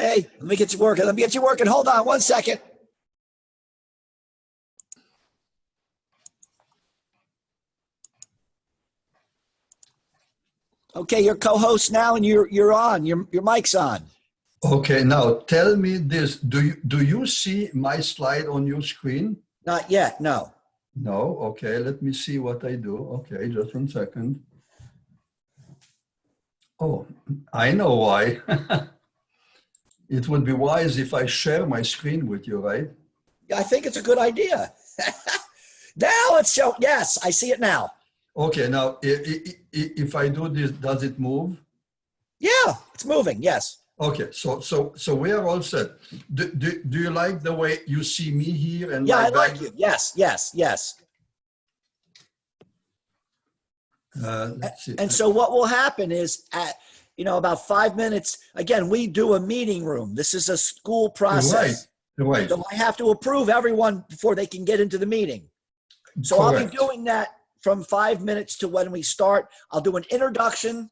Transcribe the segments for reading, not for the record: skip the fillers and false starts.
Okay, let me get you working. Let me get you working. Hold on 1 second. Okay, you're co-host now, and you're on. Your mic's on. Okay, now tell me this. Do you see my slide on your screen? Not yet. No. No. Okay, let me see what I do. Okay, just 1 second. Oh, I know why. It would be wise if I share my screen with you, right? I think it's a good idea. Now let's show. Yes, I see it now. Okay, now if I do this, does it move? Yeah, it's moving. Yes. Okay, so we are all set. Do you like the way you see me here and Yeah, my I like back? you. Yes, yes, yes. Let's see. And so what will happen is at about 5 minutes, again, we do a meeting room. This is a school process. Right. So I have to approve everyone before they can get into the meeting. So I'll be doing that from 5 minutes to when we start. I'll do an introduction,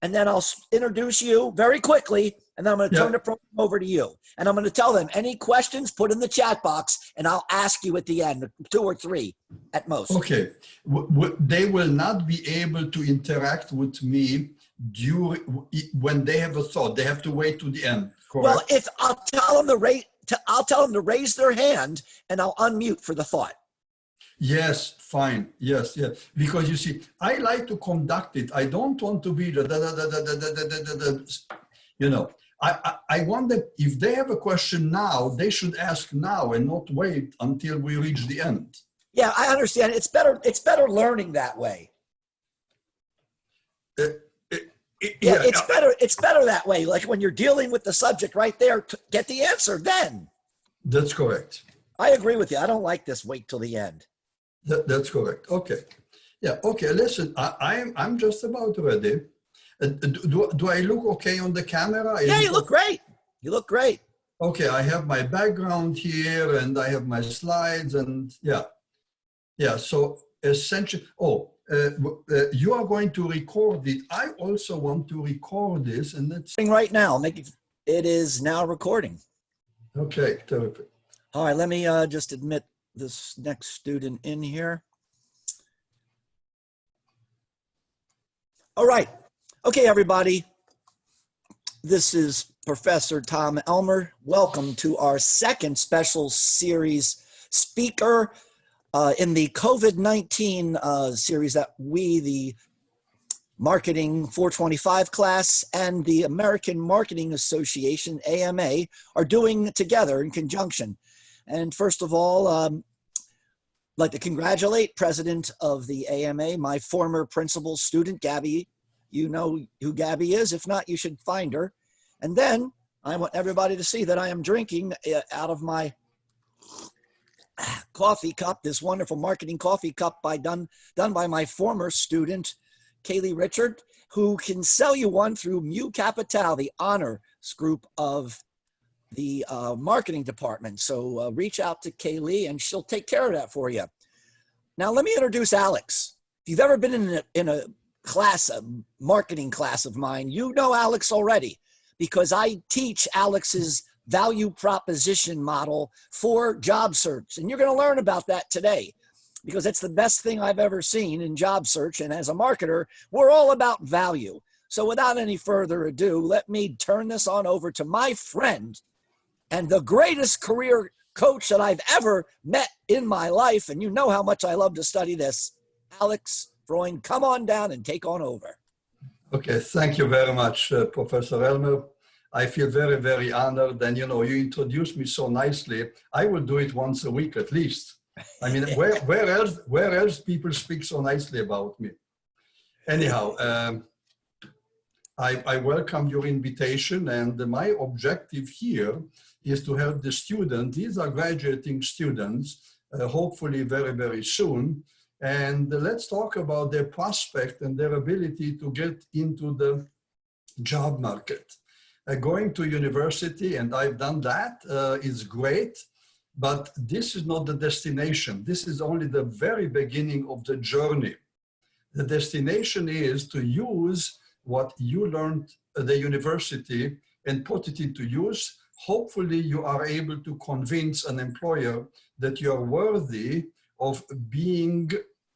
and then I'll introduce you very quickly, and then I'm going to turn the program over to you. And I'm going to tell them any questions, put in the chat box, and I'll ask you at the end, 2 or 3 at most. Okay. They will not be able to interact with me when they have a thought. They have to wait to the end. Correct? Well, if I'll tell them to raise their hand, and I'll unmute for the thought. Yes, fine. Yes. Because you see, I like to conduct it. I don't want to be I want them, if they have a question now, they should ask now and not wait until we reach the end. Yeah, I understand. It's better learning that way. It's better that way. Like when you're dealing with the subject right there, get the answer then. That's correct. I agree with you. I don't like this wait till the end. That's correct. Okay. Yeah. Okay. Listen, I'm just about ready. Do I look okay on the camera? Yeah, you look great. You look great. Okay. I have my background here and I have my slides and yeah. So essentially, you are going to record it. I also want to record this and that's right now. It is now recording. Okay. Terrific. All right. Let me just admit this next student in here. All right. Okay, everybody. This is Professor Tom Elmer. Welcome to our second special series speaker in the COVID-19 series that we, the Marketing 425 class and the American Marketing Association, AMA, are doing together in conjunction. And first of all, I'd like to congratulate President of the AMA, my former principal student, Gabby. You know who Gabby is. If not, you should find her. And then I want everybody to see that I am drinking out of my coffee cup, this wonderful marketing coffee cup done by my former student, Kaylee Richard, who can sell you one through Mu Capital, the honors group of the marketing department. So reach out to Kaylee and she'll take care of that for you. Now let me introduce Alex. If you've ever been in a class, a marketing class of mine, you know Alex already because I teach Alex's value proposition model for job search. And you're going to learn about that today because it's the best thing I've ever seen in job search. And as a marketer, we're all about value. So without any further ado, let me turn this on over to my friend and the greatest career coach that I've ever met in my life. And you know how much I love to study this. Alex Freund, come on down and take on over. Okay, thank you very much, Professor Elmer. I feel very, very honored. And you introduced me so nicely. I will do it once a week at least. I mean, where else people speak so nicely about me? Anyhow, I welcome your invitation, and my objective here is to help the students. These are graduating students, hopefully very, very soon. And let's talk about their prospect and their ability to get into the job market. Going to university, and I've done that, is great, but this is not the destination. This is only the very beginning of the journey. The destination is to use what you learned at the university and put it into use. Hopefully you are able to convince an employer that you're worthy of being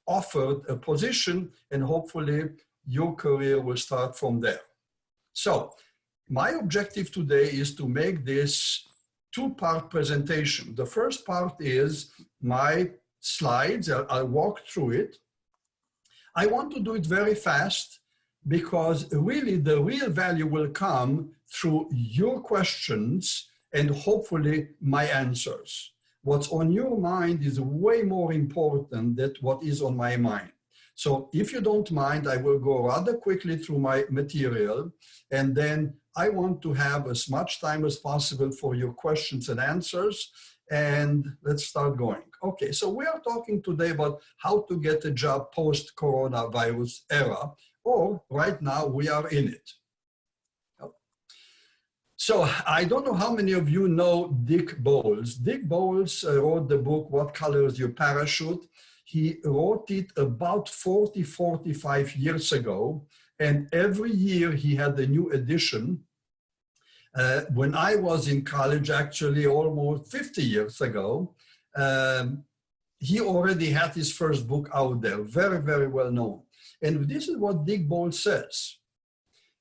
offered a position, and hopefully your career will start from there. So my objective today is to make this two-part presentation. The first part is my slides. I'll walk through it. I want to do it very fast because really the real value will come through your questions and hopefully my answers. What's on your mind is way more important than what is on my mind. So if you don't mind, I will go rather quickly through my material, and then I want to have as much time as possible for your questions and answers. And let's start going. Okay, so we are talking today about how to get a job post-coronavirus era, or right now we are in it. So I don't know how many of you know Dick Bowles. Dick Bowles wrote the book, What Color is Your Parachute? He wrote it about 45 years ago, and every year he had a new edition. When I was in college, actually almost 50 years ago, he already had his first book out there, very, very well known. And this is what Dick Bowles says.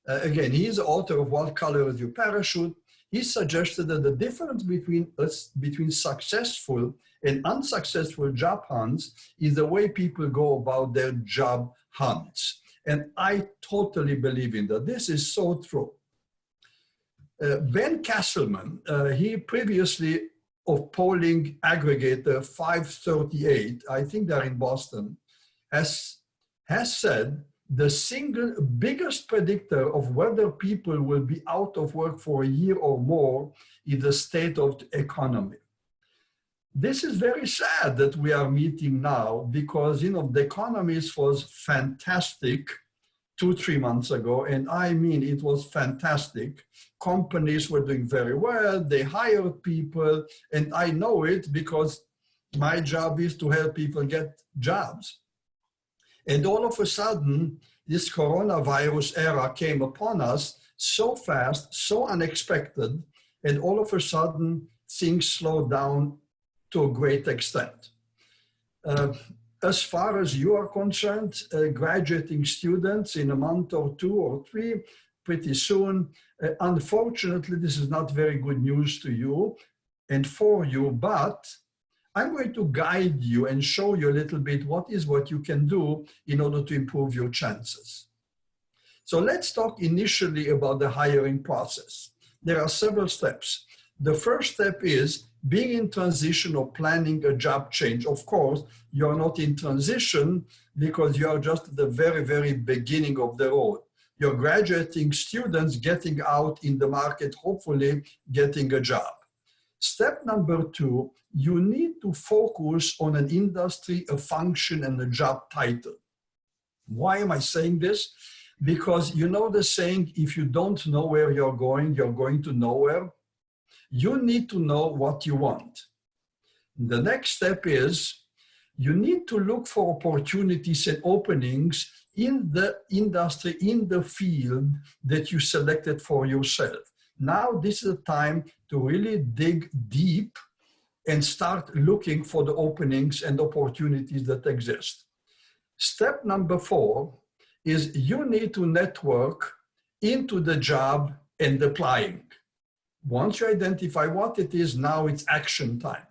Again, he's the author of What Color is Your Parachute. He suggested that the difference between successful and unsuccessful job hunts is the way people go about their job hunts. And I totally believe in that. This is so true. Ben Castleman, he previously of polling aggregator 538, I think they're in Boston, has said the single biggest predictor of whether people will be out of work for a year or more is the state of the economy. This is very sad that we are meeting now because, you know, the economy was fantastic 2-3 months ago, and I mean it was fantastic. Companies were doing very well, they hired people, and I know it because my job is to help people get jobs. And all of a sudden, this coronavirus era came upon us so fast, so unexpected, and all of a sudden, things slowed down to a great extent. As far as you are concerned, graduating students in a month or 2 or 3, pretty soon, unfortunately, this is not very good news to you and for you, but I'm going to guide you and show you a little bit what you can do in order to improve your chances. So let's talk initially about the hiring process. There are several steps. The first step is being in transition or planning a job change. Of course, you're not in transition because you are just at the very, very beginning of the road. You're graduating students getting out in the market, hopefully getting a job. Step number 2, you need to focus on an industry, a function, and a job title. Why am I saying this? Because you know the saying, if you don't know where you're going to nowhere. You need to know what you want. The next step is you need to look for opportunities and openings in the industry, in the field that you selected for yourself. Now this is a time to really dig deep and start looking for the openings and opportunities that exist. Step number 4 is you need to network into the job and applying. Once you identify what it is, now it's action time.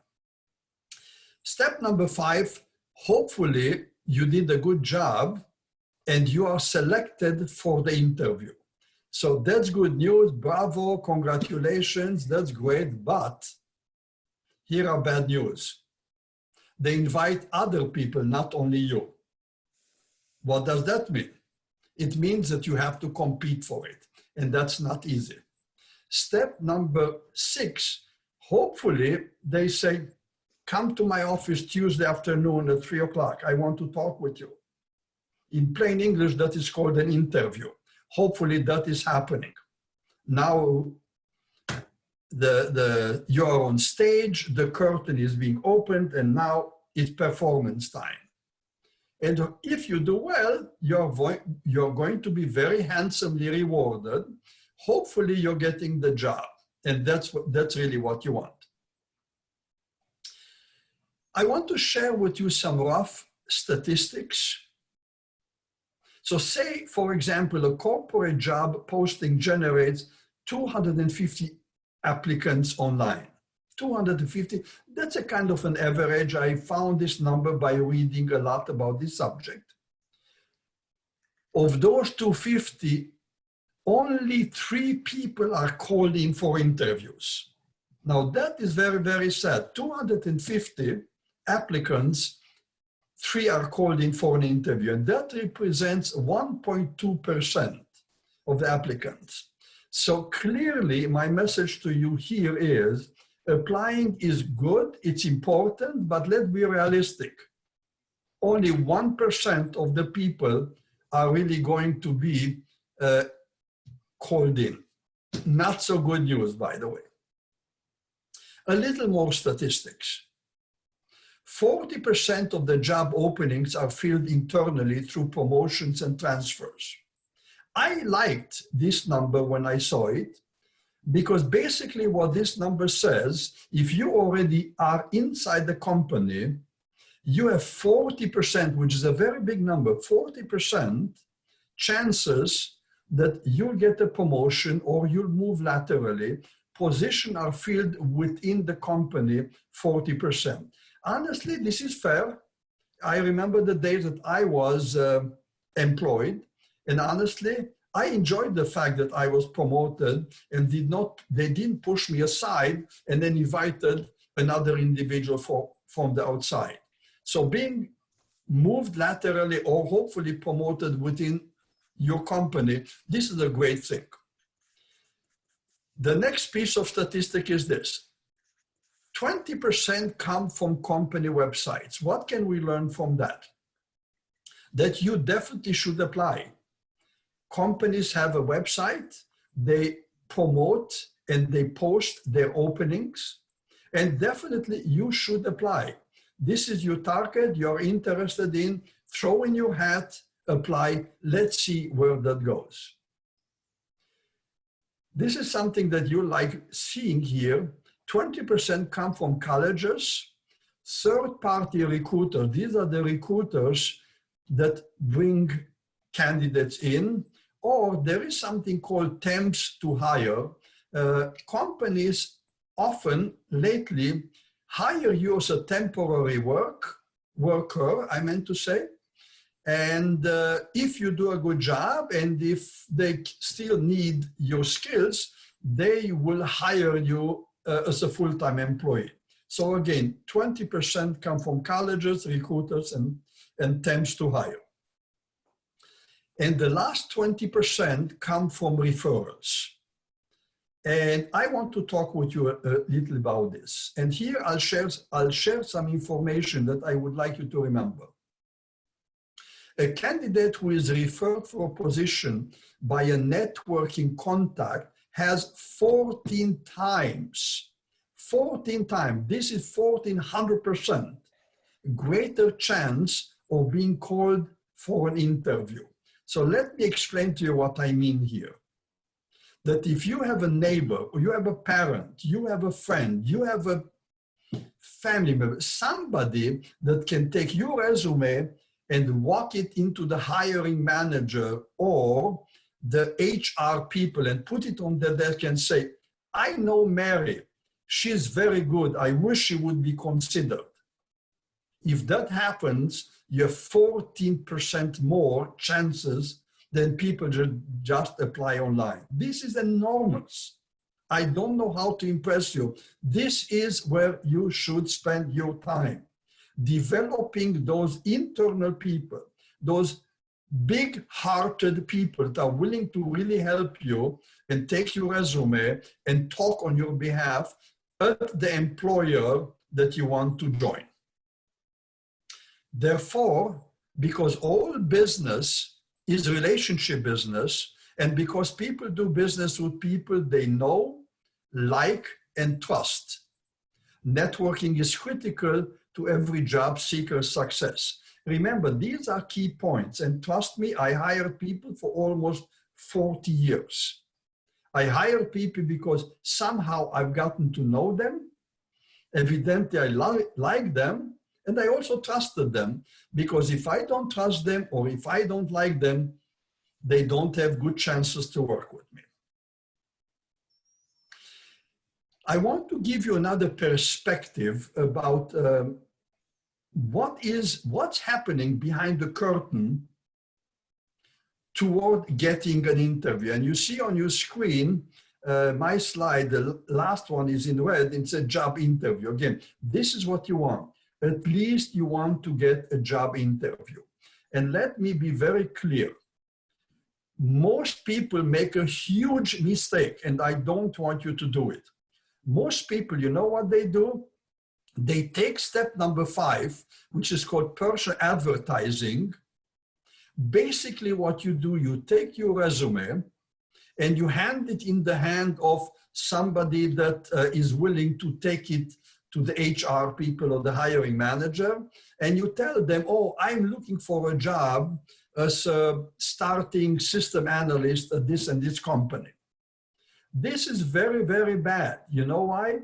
Step number 5, hopefully you did a good job and you are selected for the interview. So that's good news, bravo, congratulations, that's great, but here are bad news. They invite other people, not only you. What does that mean? It means that you have to compete for it, and that's not easy. Step number 6, hopefully they say, come to my office Tuesday afternoon at 3 o'clock. I want to talk with you. In plain English, that is called an interview. Hopefully that is happening. Now you're on stage, the curtain is being opened, and now it's performance time. And if you do well, you're going to be very handsomely rewarded. hopefully you're getting the job. And that's really what you want. I want to share with you some rough statistics. So say, for example, a corporate job posting generates 250 applicants online. 250, that's a kind of an average. I found this number by reading a lot about this subject. Of those 250, only 3 people are called in for interviews. Now that is very, very sad. 250 applicants, 3 are called in for an interview, and that represents 1.2% of the applicants. So clearly my message to you here is applying is good, it's important, but let's be realistic. Only 1% of the people are really going to be called in. Not so good news, by the way. A little more statistics. 40% of the job openings are filled internally through promotions and transfers. I liked this number when I saw it, because basically what this number says, if you already are inside the company, you have 40%, which is a very big number, 40% chances that you'll get a promotion or you'll move laterally. Positions are filled within the company, 40%. Honestly, this is fair. I remember the days that I was employed, and honestly, I enjoyed the fact that I was promoted and they didn't push me aside and then invited another individual from the outside. So being moved laterally or hopefully promoted within your company, this is a great thing. The next piece of statistic is this. 20% come from company websites. What can we learn from that? That you definitely should apply. Companies have a website, they promote and they post their openings, and definitely you should apply. This is your target, you're interested in, throw in your hat, apply, let's see where that goes. This is something that you like seeing here. 20% come from colleges, third-party recruiters. These are the recruiters that bring candidates in, or there is something called temps to hire. Companies often lately hire you as a temporary worker, I meant to say. And if you do a good job and if they still need your skills, they will hire you as a full-time employee. So again, 20% come from colleges, recruiters, and temps to hire. And the last 20% come from referrals. And I want to talk with you a little about this. And here I'll share some information that I would like you to remember. A candidate who is referred for a position by a networking contact has 14 times, this is 1,400% greater chance of being called for an interview. So let me explain to you what I mean here. That if you have a neighbor, or you have a parent, you have a friend, you have a family member, somebody that can take your resume and walk it into the hiring manager or the HR people and put it on their desk and say, I know Mary, she's very good, I wish she would be considered. If that happens, you have 14% more chances than people just apply online. This is enormous. I don't know how to impress you. This is where you should spend your time. Developing those internal people, those big-hearted people that are willing to really help you and take your resume and talk on your behalf at the employer that you want to join. Therefore, because all business is relationship business, and because people do business with people they know, like, and trust, networking is critical to every job seeker's success. Remember, these are key points, and trust me, I hired people for almost 40 years. I hire people because somehow I've gotten to know them. Evidently, I like them, and I also trusted them, because if I don't trust them or if I don't like them, they don't have good chances to work with me. I want to give you another perspective about what's happening behind the curtain toward getting an interview. And you see on your screen, my slide, the last one is in red, it's a job interview. Again, this is what you want. At least you want to get a job interview. And let me be very clear. Most people make a huge mistake, and I don't want you to do it. Most people, you know what they do? They take step number 5, which is called personal advertising. Basically what you do, you take your resume and you hand it in the hand of somebody that is willing to take it to the HR people or the hiring manager, and you tell them, oh, I'm looking for a job as a starting system analyst at this and this company. This is very, very bad. You know why?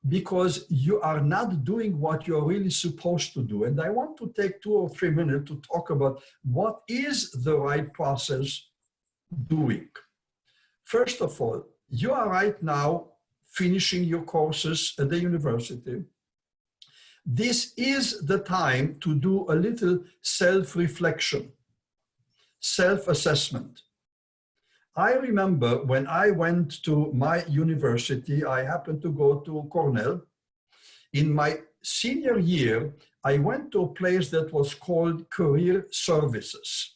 Because you are not doing what you're really supposed to do. And I want to take 2 or 3 minutes to talk about what is the right process doing. First of all, you are right now finishing your courses at the university. This is the time to do a little self-reflection, self-assessment. I remember when I went to my university, I happened to go to Cornell. In my senior year, I went to a place that was called Career Services.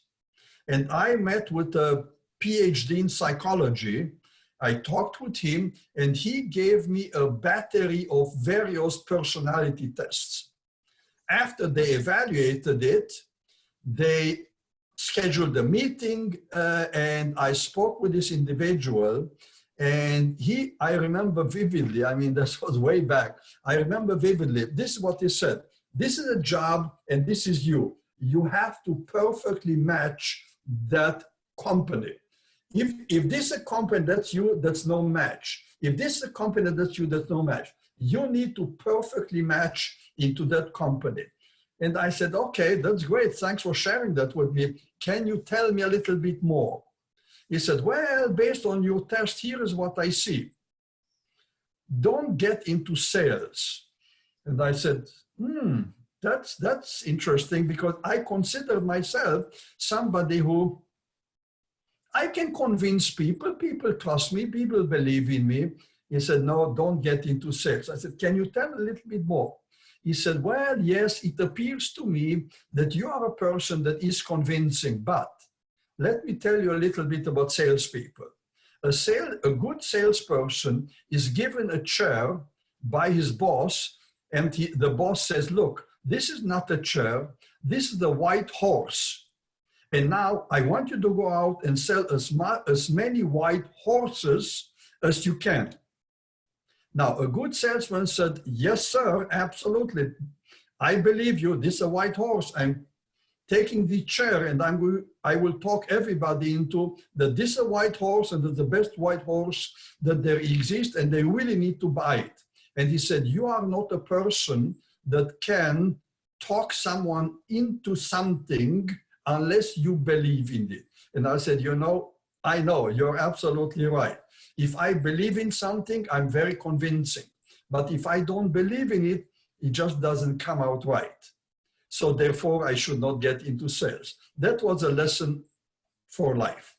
And I met with a PhD in psychology. I talked with him, and he gave me a battery of various personality tests. After they evaluated it, they scheduled a meeting, and I spoke with this individual, and I remember vividly, I mean, this was way back. I remember vividly, this is what he said. This is a job, and this is you. You have to perfectly match that company. If this is a company that's you, that's no match. If this is a company that's you, that's no match. You need to perfectly match into that company. And I said, okay, that's great. Thanks for sharing that with me. Can you tell me a little bit more? He said, well, based on your test, here is what I see. Don't get into sales. And I said, that's interesting, because I consider myself somebody who I can convince people. People trust me. People believe in me. He said, no, don't get into sales. I said, can you tell a little bit more? He said, well, yes, it appears to me that you are a person that is convincing, but let me tell you a little bit about salespeople. A good salesperson is given a chair by his boss, and the boss says, look, this is not a chair, this is the white horse. And now I want you to go out and sell as many white horses as you can. Now, a good salesman said, yes, sir, absolutely. I believe you. This is a white horse. I'm taking the chair, and I will talk everybody into that this is a white horse, and that's the best white horse that there exists, and they really need to buy it. And he said, you are not a person that can talk someone into something unless you believe in it. And I said, I know, you're absolutely right. If I believe in something, I'm very convincing. But if I don't believe in it, it just doesn't come out right. So therefore, I should not get into sales. That was a lesson for life.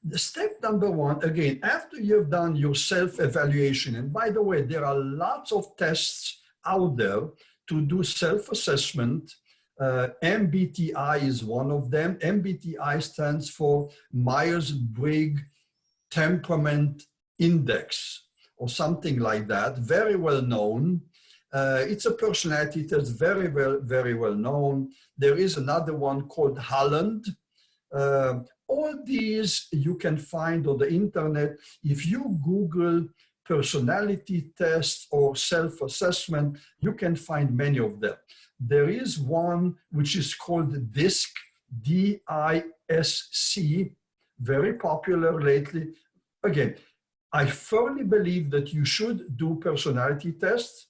The step number 1, again, after you've done your self-evaluation, and by the way, there are lots of tests out there to do self-assessment. MBTI is one of them. MBTI stands for Myers-Briggs Temperament Index or something like that, very well known. It's a personality test, very well known. There is another one called Holland. All these you can find on the internet. If you Google personality tests or self-assessment, you can find many of them. There is one which is called DISC, D-I-S-C, very popular lately. again, I firmly believe that you should do personality tests.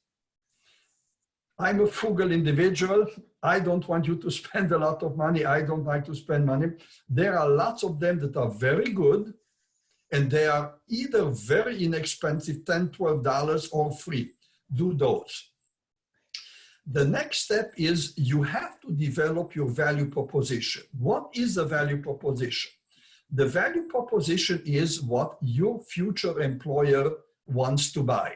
I'm a frugal individual. I don't want you to spend a lot of money. I don't like to spend money. There are lots of them that are very good, and they are either very inexpensive, $10, $12, or free. Do those. The next step is you have to develop your value proposition. What is the value proposition? The value proposition is what your future employer wants to buy.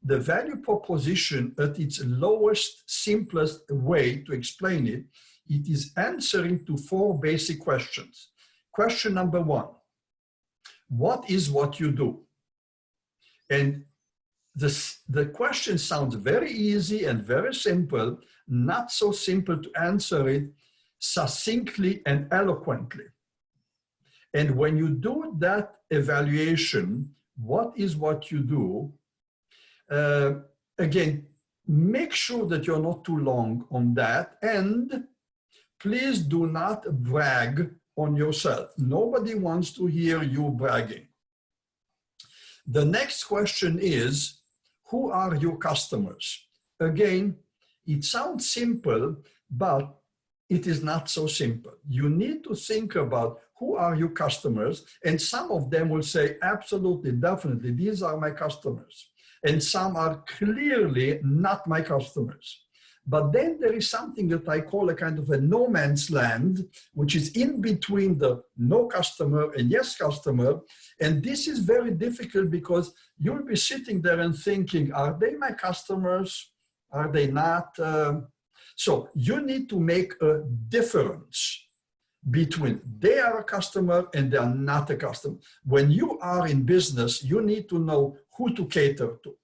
The value proposition at its lowest, simplest way to explain it, it is answering to 4 basic questions. Question number 1, what is what you do? And the question sounds very easy and very simple, not so simple to answer it succinctly and eloquently. And when you do that evaluation, what is what you do? Again, make sure that you're not too long on that, and please do not brag on yourself. Nobody wants to hear you bragging. The next question is, who are your customers? Again, it sounds simple, but it is not so simple. You need to think about who are your customers, and some of them will say, absolutely, definitely, these are my customers. And some are clearly not my customers. But then there is something that I call a kind of a no man's land, which is in between the no customer and yes customer. And this is very difficult because you'll be sitting there and thinking, are they my customers? Are they not? So you need to make a difference between they are a customer and they are not a customer. When you are in business, you need to know who to cater to.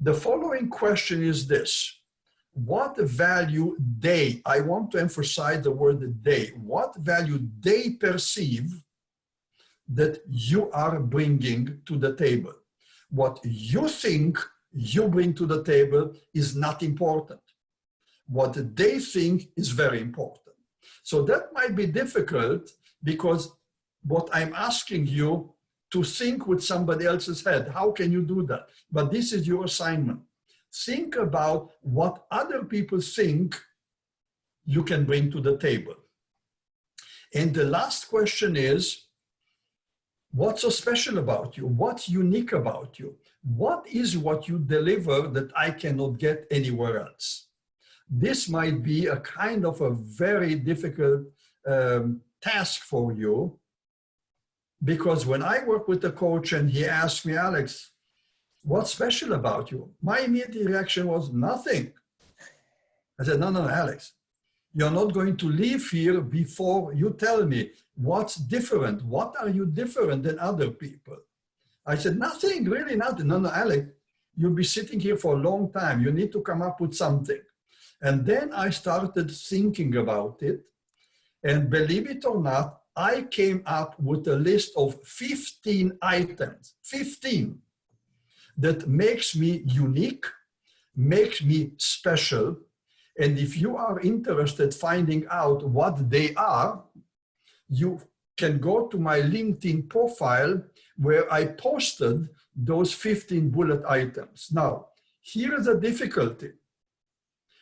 The following question is this. What value they, I want to emphasize the word they, what value they perceive that you are bringing to the table? What you think you bring to the table is not important. What they think is very important. So that might be difficult because what I'm asking you to think with somebody else's head, how can you do that? But this is your assignment. Think about what other people think you can bring to the table. And the last question is, what's so special about you? What's unique about you? What is what you deliver that I cannot get anywhere else? This might be a kind of a very difficult task for you, because when I work with a coach and he asked me, Alex, what's special about you? My immediate reaction was nothing. I said, no, Alex, you're not going to leave here before you tell me what's different. What are you different than other people? I said, nothing, really nothing. No, Alex, you'll be sitting here for a long time. You need to come up with something. And then I started thinking about it. And believe it or not, I came up with a list of 15 items, 15, that makes me unique, makes me special. And if you are interested finding out what they are, you can go to my LinkedIn profile where I posted those 15 bullet items. Now, here is a difficulty.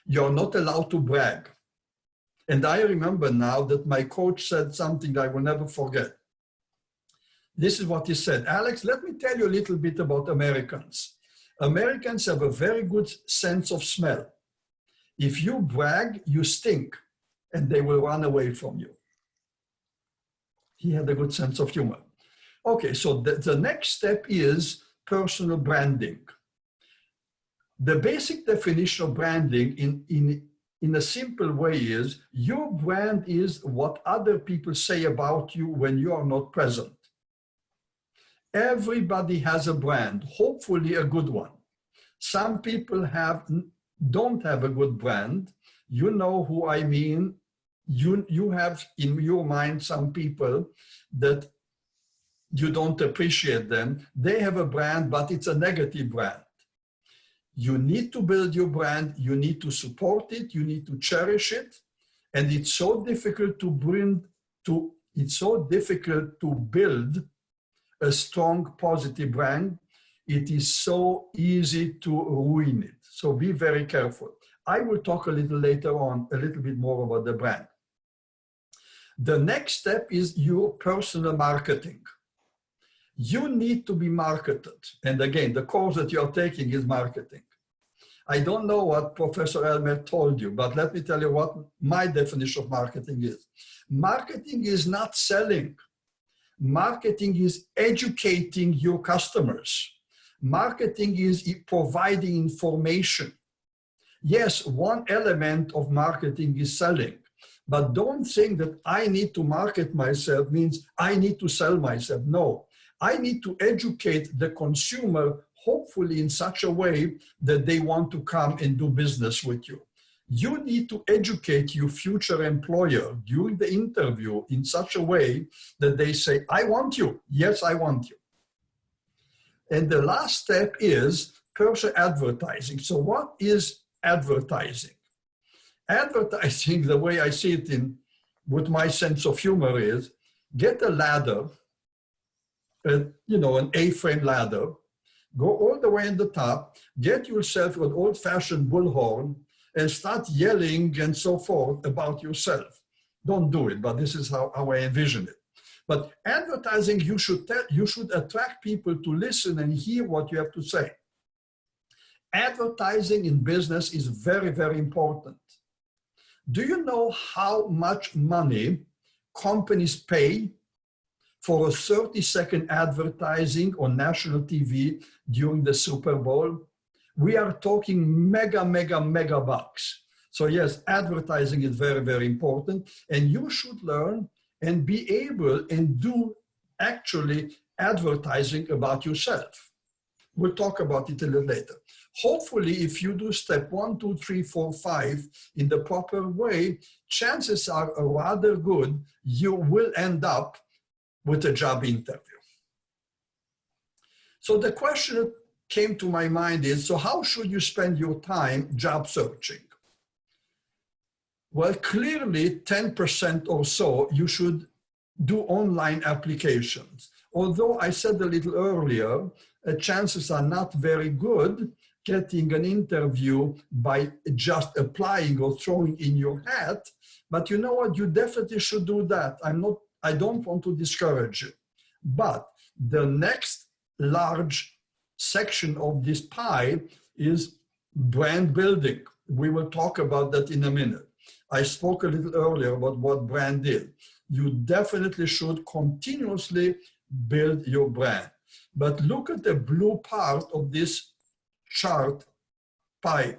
You're not allowed to brag. And I remember now that my coach said something that I will never forget. This is what he said. Alex, let me tell you a little bit about Americans. Americans have a very good sense of smell. If you brag, you stink, and they will run away from you. He had a good sense of humor. Okay, so the next step is personal branding. The basic definition of branding in a simple way is your brand is what other people say about you when you are not present. Everybody has a brand, hopefully a good one. Some people don't have a good brand. You know who I mean. You have in your mind some people that you don't appreciate them. They have a brand, but it's a negative brand. You need to build your brand, you need to support it, you need to cherish it. And it's so difficult to build a strong, positive brand, it is so easy to ruin it. So be very careful. I will talk a little later on, a little bit more about the brand. The next step is your personal marketing. You need to be marketed. And again, the course that you're taking is marketing. I don't know what Professor Elmer told you, but let me tell you what my definition of marketing is. Marketing is not selling. Marketing is educating your customers. Marketing is providing information. Yes, one element of marketing is selling, but don't think that I need to market myself means I need to sell myself. No, I need to educate the consumer, hopefully in such a way that they want to come and do business with you. You need to educate your future employer during the interview in such a way that they say, I want you. Yes, I want you. And the last step is personal advertising. So what is advertising? Advertising, the way I see it with my sense of humor is, get a ladder, an A-frame ladder, go all the way in the top, get yourself an old-fashioned bullhorn, and start yelling and so forth about yourself. Don't do it, but this is how I envision it. But advertising, you should attract people to listen and hear what you have to say. Advertising in business is very, very important. Do you know how much money companies pay for a 30-second advertising on national TV during the Super Bowl? We are talking mega bucks. So yes, advertising is very, very important, and you should learn and be able and do actually advertising about yourself. We'll talk about it a little later. Hopefully, if you do step 1, 2, 3, 4, 5 in the proper way, chances are rather good you will end up with a job interview. So the question that came to my mind is, so how should you spend your time job searching? Well, clearly 10% or so you should do online applications. Although I said a little earlier, chances are not very good getting an interview by just applying or throwing in your hat, but you know what, you definitely should do that. I don't want to discourage you. But the next large section of this pie is brand building. We will talk about that in a minute. I spoke a little earlier about what brand is. You definitely should continuously build your brand. But look at the blue part of this chart pie.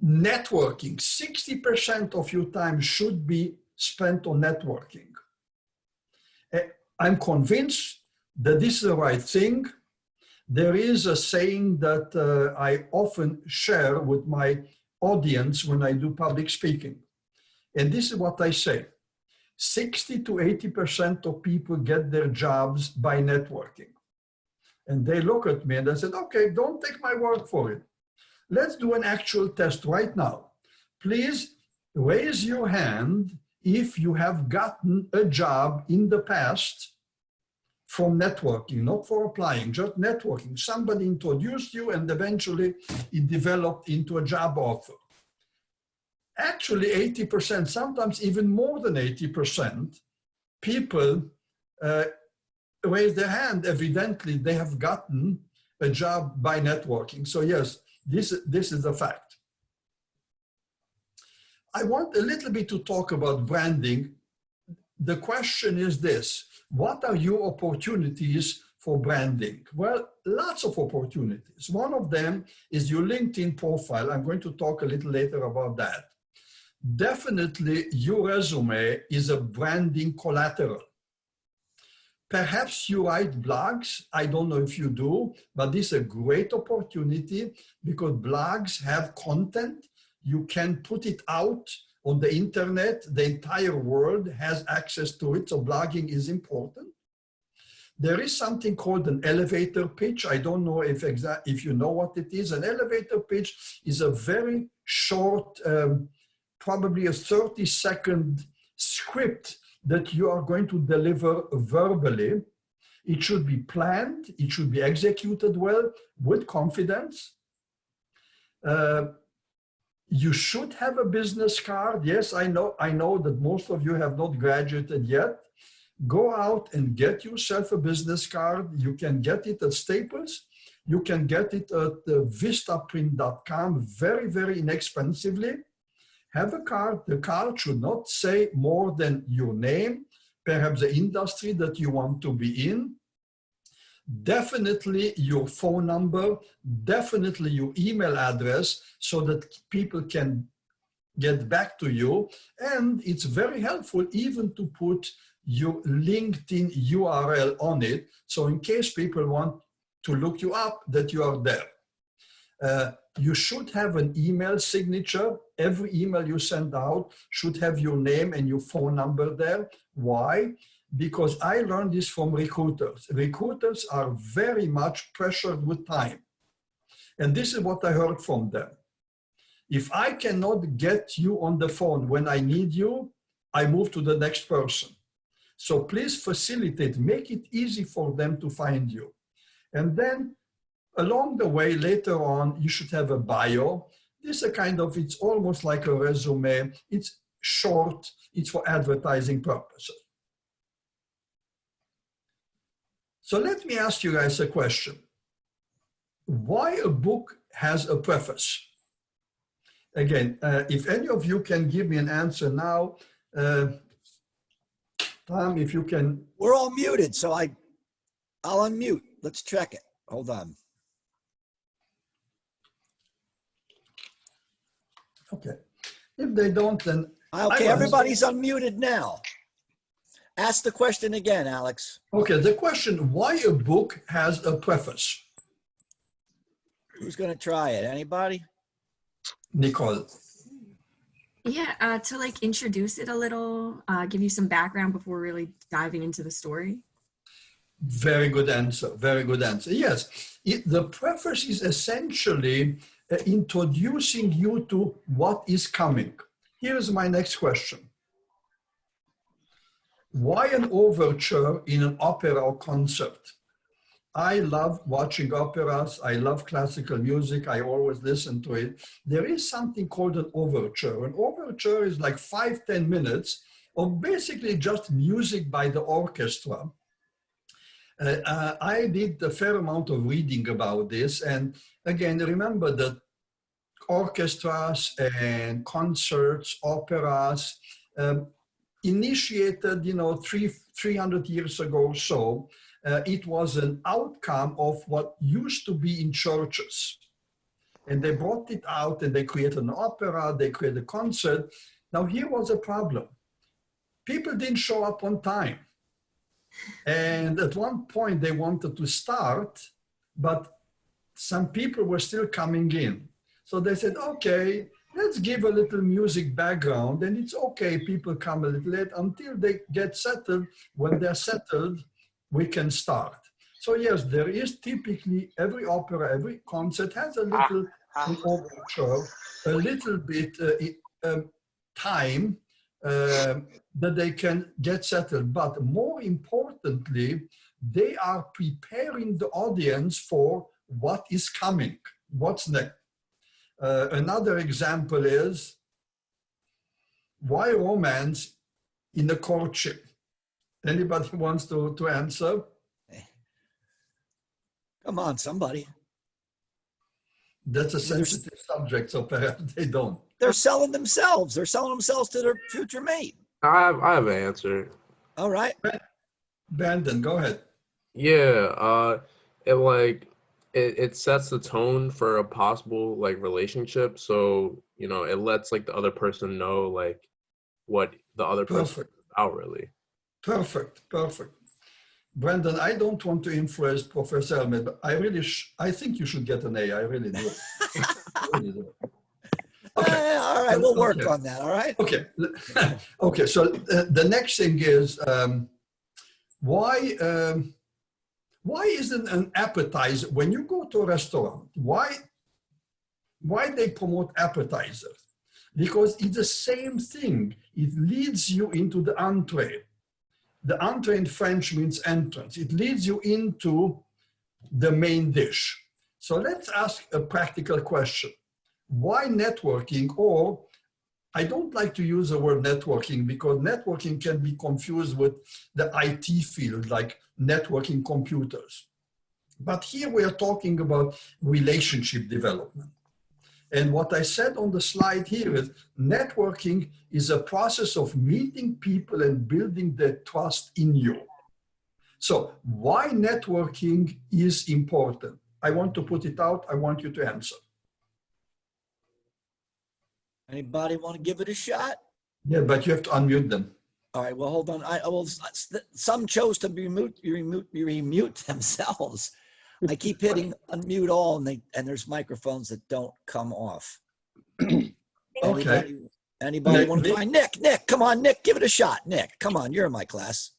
Networking, 60% of your time should be spent on networking. I'm convinced that this is the right thing. There is a saying that I often share with my audience when I do public speaking. And this is what I say. 60 to 80% of people get their jobs by networking. And they look at me and they said, okay, don't take my word for it. Let's do an actual test right now. Please raise your hand if you have gotten a job in the past from networking, not for applying, just networking. Somebody introduced you and eventually it developed into a job offer. Actually, 80%, sometimes even more than 80%, people raise their hand. Evidently, they have gotten a job by networking. So yes, this is a fact. I want a little bit to talk about branding. The question is this: what are your opportunities for branding? Well, lots of opportunities. One of them is your LinkedIn profile. I'm going to talk a little later about that. Definitely, your resume is a branding collateral. Perhaps you write blogs. I don't know if you do, but this is a great opportunity because blogs have content. You can put it out on the internet. The entire world has access to it, so blogging is important. There is something called an elevator pitch. I don't know if you know what it is. An elevator pitch is a very short, probably a 30-second script that you are going to deliver verbally. It should be planned. It should be executed well with confidence. You should have a business card. Yes, I know that most of you have not graduated yet. Go out and get yourself a business card. You can get it at Staples. You can get it at vistaprint.com very, very inexpensively. Have a card. The card should not say more than your name, perhaps the industry that you want to be in, definitely your phone number, definitely your email address so that people can get back to you. And it's very helpful even to put your LinkedIn URL on it. So in case people want to look you up, that you are there. You should have an email signature. Every email you send out should have your name and your phone number there. Why? Because I learned this from recruiters. Recruiters are very much pressured with time. And this is what I heard from them. If I cannot get you on the phone when I need you, I move to the next person. So please facilitate, make it easy for them to find you. And then along the way, later on, you should have a bio. This is a kind of, it's almost like a resume. It's short, it's for advertising purposes. So let me ask you guys a question. Why a book has a preface? Again, if any of you can give me an answer now, Tom, if you can. We're all muted, so I'll unmute. Let's check it. Hold on. Okay. If they don't, then. Okay, everybody's unmuted now. Ask the question again, Alex. Okay, the question, why a book has a preface? Who's going to try it? Anybody? Nicole. Yeah, to like introduce it a little, give you some background before really diving into the story. Very good answer. Very good answer. Yes, the preface is essentially introducing you to what is coming. Here's my next question. Why an overture in an opera or concert? I love watching operas. I love classical music. I always listen to it. There is something called an overture. An overture is like 5-10 minutes of basically just music by the orchestra. I did a fair amount of reading about this. And again, remember that orchestras and concerts, operas, initiated, 300 years ago or so. It was an outcome of what used to be in churches. And they brought it out and they created an opera, they created a concert. Now here was a problem. People didn't show up on time. And at one point they wanted to start, but some people were still coming in. So they said, okay, let's give a little music background and it's okay, people come a little late until they get settled. When they're settled, we can start. So yes, there is typically every opera, every concert has a little overture, a little bit time that they can get settled. But more importantly, they are preparing the audience for what is coming, what's next. Another example is why romance in a courtship? Anybody wants to answer? Come on, somebody. That's a sensitive subject, so perhaps they don't. They're selling themselves. They're selling themselves to their future mate. I have an answer. All right. Brandon, go ahead. Yeah, it sets the tone for a possible relationship. So, it lets the other person know what the other person is about really. Perfect. Brandon, I don't want to influence Professor Elmer, but I think you should get an A. I really do. Okay. All right, we'll work on that. All right. Okay. Okay. So the next thing is why isn't an appetizer when you go to a restaurant? Why they promote appetizers? Because it's the same thing. It leads you into the entree. The entree in French means entrance. It leads you into the main dish. So let's ask a practical question. Why networking? Or I don't like to use the word networking because networking can be confused with the IT field, like networking computers. But here we are talking about relationship development. And what I said on the slide here is networking is a process of meeting people and building their trust in you. So why networking is important? I want to put it out. I want you to answer. Anybody want to give it a shot? Yeah, but you have to unmute them. All right, well, hold on. Some chose to remute themselves. I keep hitting unmute all, and there's microphones that don't come off. Okay. Anybody want to try? Nick, come on, Nick, give it a shot. Nick, come on, you're in my class.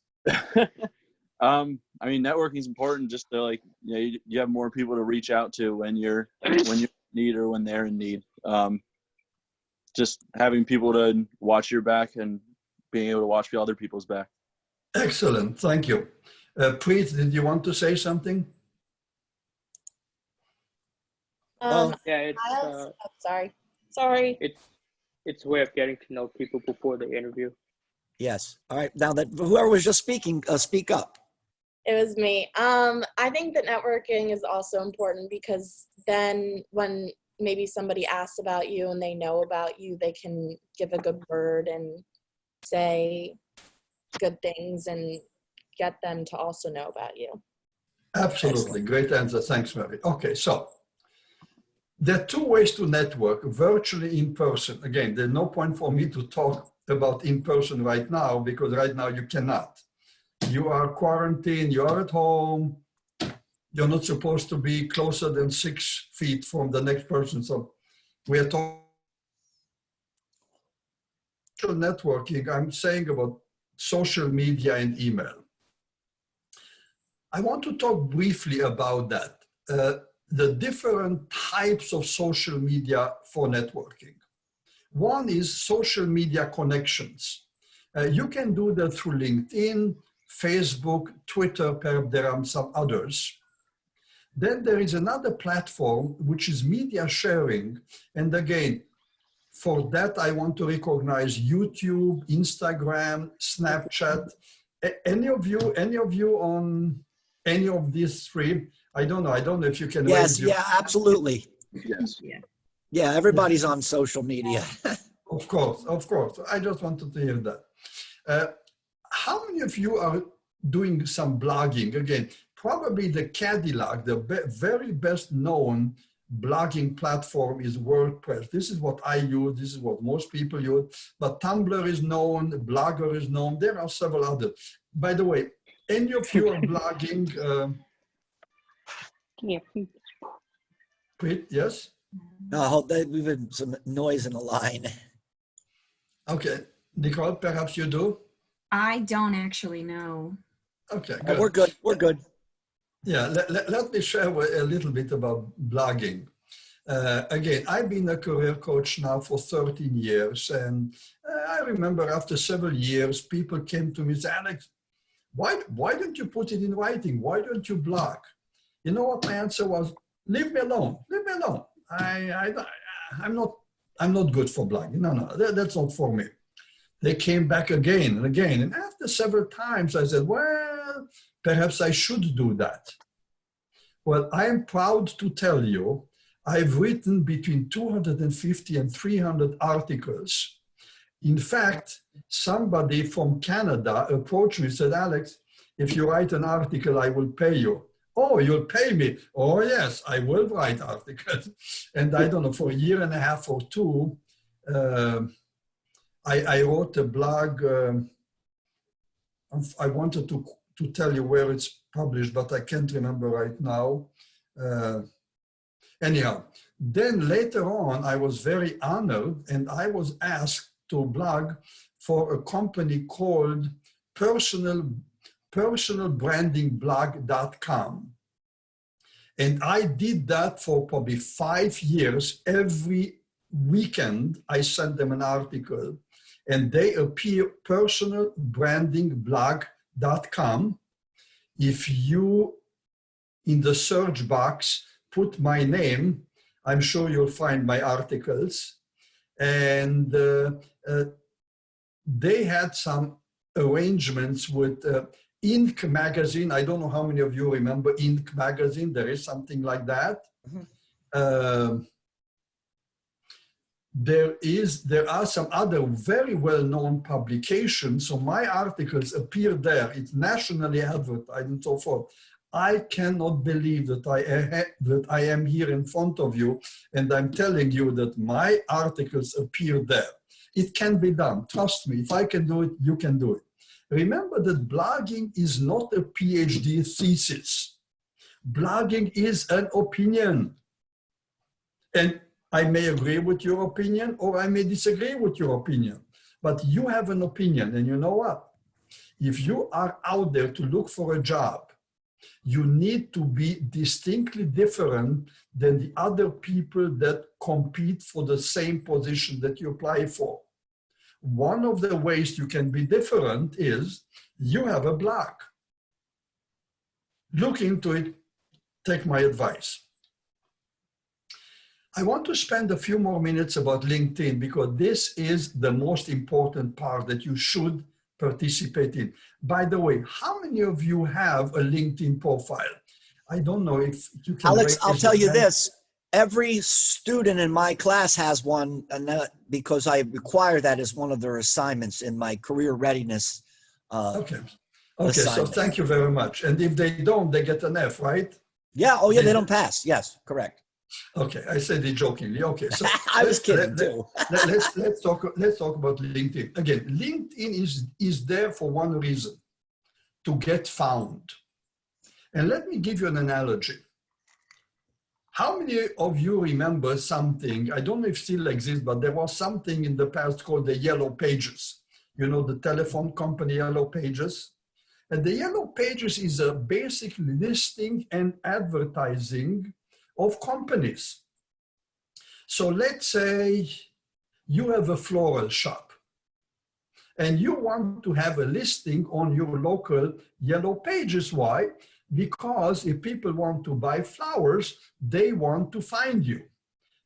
I mean, networking is important just to you have more people to reach out to when you're in need or when they're in need. Just having people to watch your back and being able to watch other people's back. Excellent, thank you. Preet, did you want to say something? Yeah, it's sorry. It's a way of getting to know people before the interview. Yes. All right. Now that whoever was just speaking, speak up. It was me. I think that networking is also important because then when maybe somebody asks about you and they know about you, they can give a good word and say good things and get them to also know about you. Absolutely. Excellent. Great answer. Thanks, Mary. Okay, so there are two ways to network, virtually, in person. Again, there's no point for me to talk about in person right now because right now you cannot. You are quarantined, you are at home, you're not supposed to be closer than 6 feet from the next person. So we are talking networking. I'm saying about social media and email. I want to talk briefly about that. The different types of social media for networking. One is social media connections. You can do that through LinkedIn, Facebook, Twitter, perhaps there are some others. Then there is another platform, which is media sharing. And again, for that, I want to recognize YouTube, Instagram, Snapchat. Any of you on any of these three? I don't know if you can. Yes, yeah, absolutely. Yes. Yeah, everybody's on social media. Of course. I just wanted to hear that. How many of you are doing some blogging? Again, probably the Cadillac, the very best known blogging platform is WordPress. This is what I use. This is what most people use. But Tumblr is known, Blogger is known. There are several others. By the way, any of you are blogging? Yes? No, we've been some noise in the line. Okay. Nicole, perhaps you do? I don't actually know. Okay, good. We're good. We're good. Yeah, let me share a little bit about blogging. Again, I've been a career coach now for 13 years. And I remember after several years, people came to me and said, Alex, why don't you put it in writing? Why don't you blog? You know what my answer was? Leave me alone. Leave me alone. I'm not good for blogging. No, that's not for me. They came back again and again. And after several times, I said, well, perhaps I should do that. Well, I am proud to tell you, I've written between 250 and 300 articles. In fact, somebody from Canada approached me and said, Alex, if you write an article, I will pay you. Oh, you'll pay me. Oh, yes, I will write articles. And I don't know, for a year and a half or two, I wrote a blog. I wanted to tell you where it's published, but I can't remember right now. Anyhow, then later on, I was very honored and I was asked to blog for a company called personalbrandingblog.com. And I did that for probably 5 years. Every weekend, I sent them an article and they appear personalbrandingblog.com. linkedin.com. If you, in the search box, put my name, I'm sure you'll find my articles. And they had some arrangements with Inc. magazine. I don't know how many of you remember Inc. magazine. There is something like that. Mm-hmm. There are some other very well-known publications. So my articles appear there. It's nationally advertised and so forth. I cannot believe that I am here in front of you and I'm telling you that my articles appear there. It can be done. Trust me, if I can do it, you can do it. Remember that blogging is not a PhD thesis. Blogging is an opinion. And I may agree with your opinion or I may disagree with your opinion, but you have an opinion. And you know what? If you are out there to look for a job, you need to be distinctly different than the other people that compete for the same position that you apply for. One of the ways you can be different is you have a blog. Look into it, take my advice. I want to spend a few more minutes about LinkedIn because this is the most important part that you should participate in. By the way, how many of you have a LinkedIn profile? I don't know if you can. Alex, I'll tell you this. Every student in my class has one, and because I require that as one of their assignments in my career readiness. Okay, so thank you very much. And if they don't, they get an F, right? Yeah, oh yeah, they don't pass. Yes, correct. Okay, I said it jokingly. Okay, so I was kidding too. let's talk about LinkedIn. Again, LinkedIn is there for one reason, to get found. And let me give you an analogy. How many of you remember something, I don't know if it still exists, but there was something in the past called the Yellow Pages. You know, the telephone company Yellow Pages? And the Yellow Pages is a basic listing and advertising of companies. So let's say you have a floral shop and you want to have a listing on your local Yellow Pages. Why? Because if people want to buy flowers, they want to find you.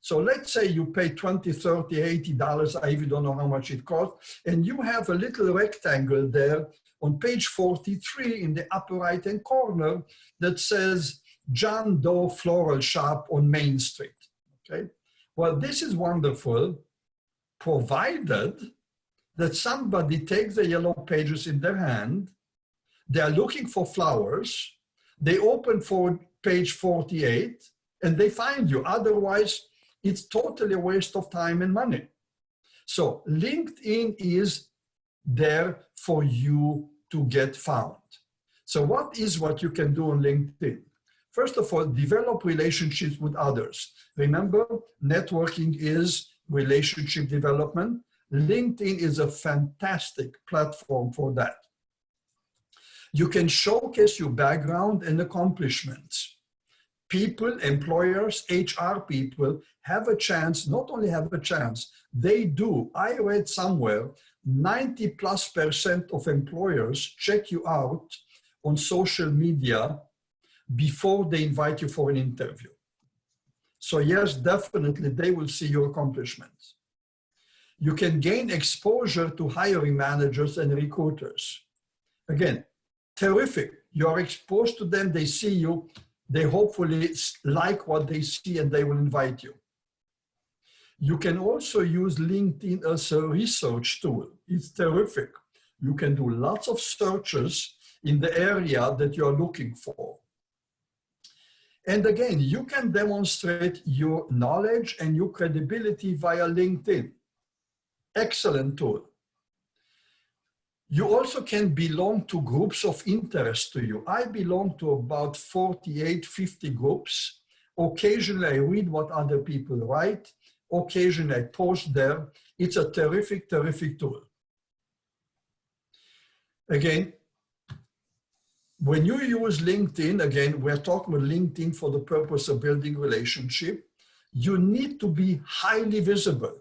So let's say you pay $20, $30, $80, I even don't know how much it costs, and you have a little rectangle there on page 43 in the upper right-hand corner that says John Doe Floral Shop on Main Street, okay? Well, this is wonderful, provided that somebody takes the Yellow Pages in their hand, they are looking for flowers, they open for page 48, and they find you. Otherwise, it's totally a waste of time and money. So LinkedIn is there for you to get found. So what you can do on LinkedIn? First of all, develop relationships with others. Remember, networking is relationship development. LinkedIn is a fantastic platform for that. You can showcase your background and accomplishments. People, employers, HR people have a chance, not only have a chance, they do. I read somewhere 90+% of employers check you out on social media before they invite you for an interview. So yes, definitely they will see your accomplishments. You can gain exposure to hiring managers and recruiters. Again, terrific. You are exposed to them, they see you, they hopefully like what they see and they will invite you. You can also use LinkedIn as a research tool. It's terrific. You can do lots of searches in the area that you're looking for. And again, you can demonstrate your knowledge and your credibility via LinkedIn. Excellent tool. You also can belong to groups of interest to you. I belong to about 48, 50 groups. Occasionally I read what other people write. Occasionally I post there. It's a terrific, terrific tool. Again, when you use LinkedIn, again, we're talking about LinkedIn for the purpose of building relationship. You need to be highly visible.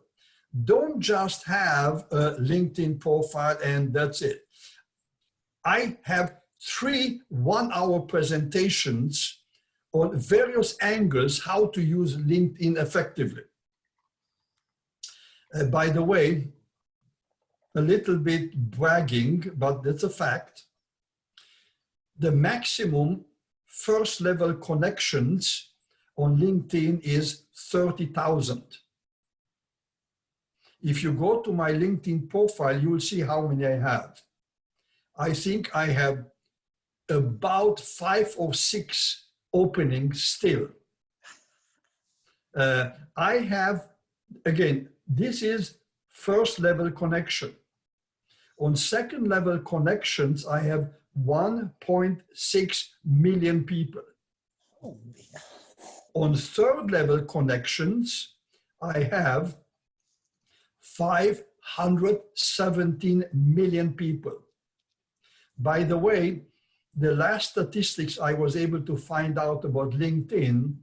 Don't just have a LinkedIn profile and that's it. I have 3 one-hour presentations on various angles how to use LinkedIn effectively. By the way, a little bit bragging, but that's a fact. The maximum first level connections on LinkedIn is 30,000. If you go to my LinkedIn profile, you will see how many I have. I think I have about 5 or 6 openings still. I have, again, this is first level connection. On second level connections, I have 1.6 million people. On third level connections, I have 517 million people. By the way, the last statistics I was able to find out about LinkedIn,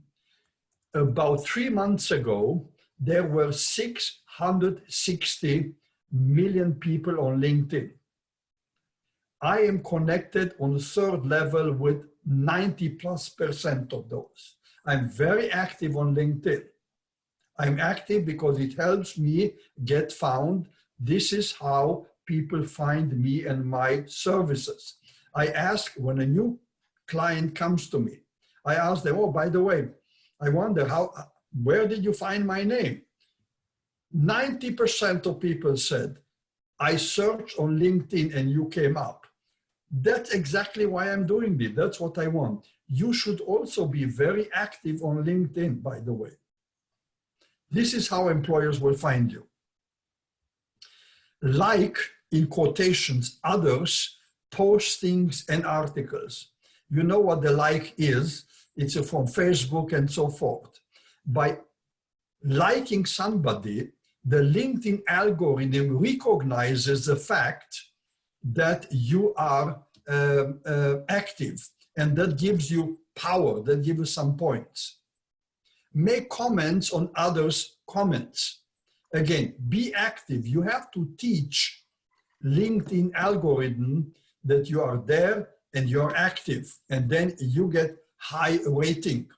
about 3 months ago, there were 660 million people on LinkedIn. I am connected on the third level with 90+% of those. I'm very active on LinkedIn. I'm active because it helps me get found. This is how people find me and my services. I ask when a new client comes to me, I ask them, oh, by the way, I wonder where did you find my name? 90% of people said, I searched on LinkedIn and you came up. That's exactly why I'm doing this. That's what I want. You should also be very active on LinkedIn, by the way. This is how employers will find you. Like, in quotations, others, postings and articles. You know what the like is. It's from Facebook and so forth. By liking somebody, the LinkedIn algorithm recognizes the fact that you are active, and that gives you power, that gives you some points. Make comments on others' comments. Again, be active. You have to teach LinkedIn algorithm that you are there and you're active, and then you get high rating.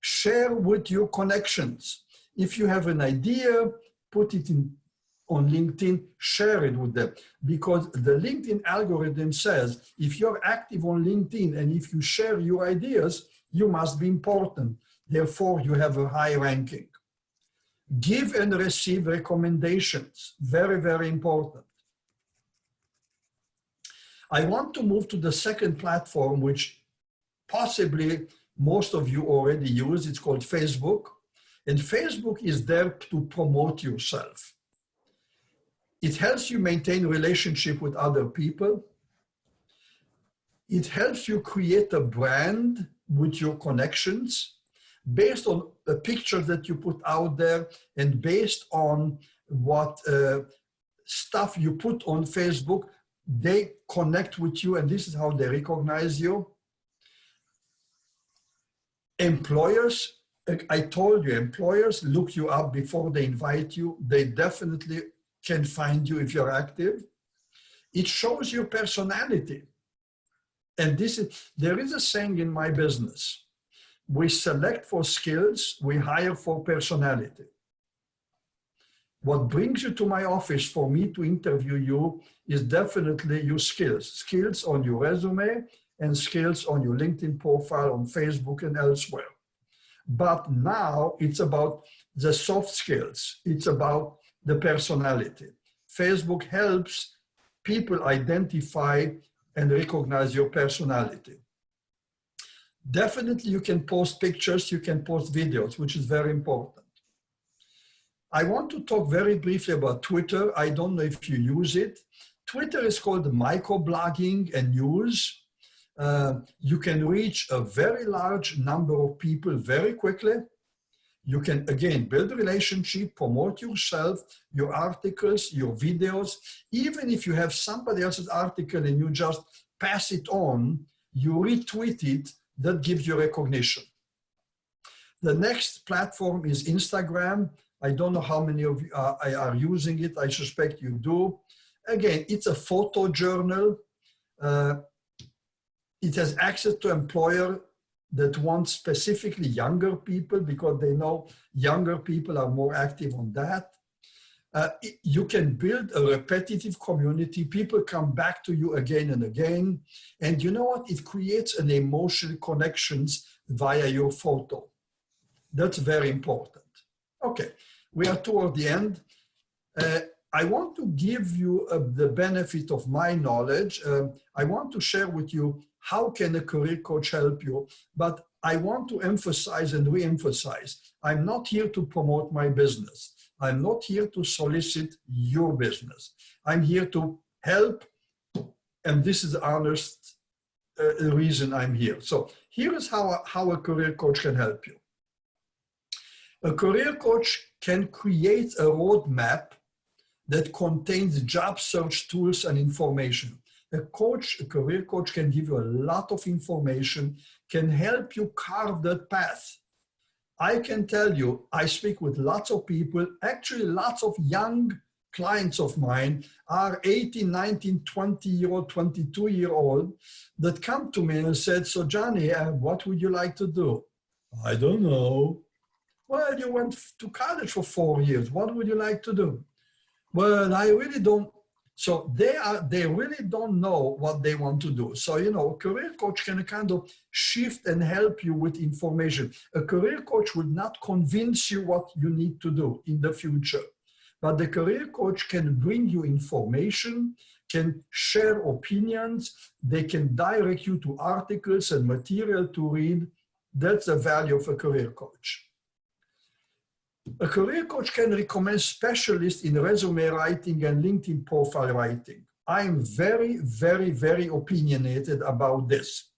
Share with your connections. If you have an idea, put it on LinkedIn, share it with them, because the LinkedIn algorithm says if you're active on LinkedIn and if you share your ideas, you must be important. Therefore, you have a high ranking. Give and receive recommendations. Very, very important. I want to move to the second platform, which possibly most of you already use. It's called Facebook. And Facebook is there to promote yourself. It helps you maintain relationship with other people. It helps you create a brand with your connections based on the picture that you put out there and based on what stuff you put on Facebook. They connect with you, and this is how they recognize you. Employers, I told you, employers look you up before they invite you. They definitely can find you if you're active. It shows your personality. And there is a saying in my business. We select for skills, we hire for personality. What brings you to my office for me to interview you is definitely your skills. Skills on your resume and skills on your LinkedIn profile, on Facebook and elsewhere. But now it's about the soft skills. It's about the personality. Facebook helps people identify and recognize your personality. Definitely you can post pictures, you can post videos, which is very important. I want to talk very briefly about Twitter. I don't know if you use it. Twitter is called microblogging and news. You can reach a very large number of people very quickly. You can, again, build a relationship, promote yourself, your articles, your videos. Even if you have somebody else's article and you just pass it on, you retweet it, that gives you recognition. The next platform is Instagram. I don't know how many of you are using it. I suspect you do. Again, it's a photo journal. It has access to employer that want specifically younger people because they know younger people are more active on that. You can build a repetitive community. People come back to you again and again. And you know what? It creates an emotional connections via your photo. That's very important. Okay, we are toward the end. I want to give you the benefit of my knowledge. I want to share with you how can a career coach help you, but I want to emphasize and re-emphasize, I'm not here to promote my business. I'm not here to solicit your business. I'm here to help, and this is the honest reason I'm here. So here is how a career coach can help you. A career coach can create a roadmap that contains job search tools and information. A career coach can give you a lot of information, can help you carve that path. I can tell you, I speak with lots of people, actually lots of young clients of mine are 18, 19, 20-year-old, 22-year-old that come to me and said, so Johnny, what would you like to do? I don't know. Well, you went to college for 4 years. What would you like to do? Well, I really don't. So they really don't know what they want to do. So, you know, a career coach can kind of shift and help you with information. A career coach will not convince you what you need to do in the future. But the career coach can bring you information, can share opinions, they can direct you to articles and material to read. That's the value of a career coach. A career coach can recommend specialists in resume writing and LinkedIn profile writing. I'm very, very, very opinionated about this.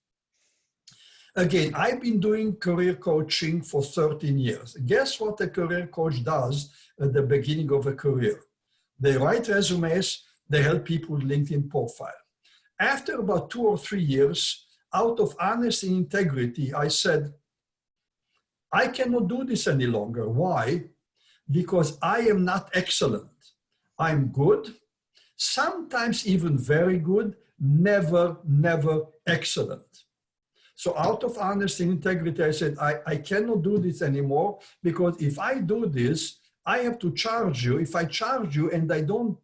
Again, I've been doing career coaching for 13 years. Guess what a career coach does at the beginning of a career? They write resumes, they help people with LinkedIn profile. After about 2 or 3 years, out of honesty and integrity, I said, I cannot do this any longer. Why? Because I am not excellent. I'm good, sometimes even very good, never, never excellent. So out of honesty and integrity, I said, I cannot do this anymore because if I do this, I have to charge you. If I charge you and I don't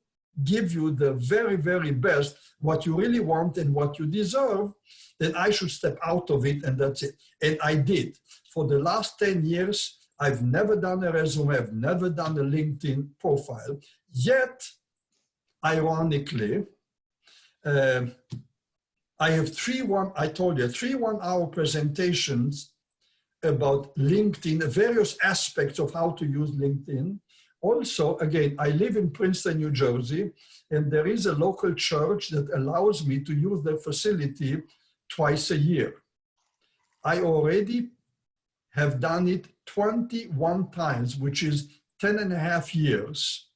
give you the very, very best, what you really want and what you deserve, then I should step out of it and that's it. And I did. For the last 10 years, I've never done a resume, I've never done a LinkedIn profile. Yet, ironically, I have 3 1-hour presentations about LinkedIn, various aspects of how to use LinkedIn. Also, again, I live in Princeton, New Jersey, and there is a local church that allows me to use their facility twice a year. I already have done it 21 times, which is 10.5 years.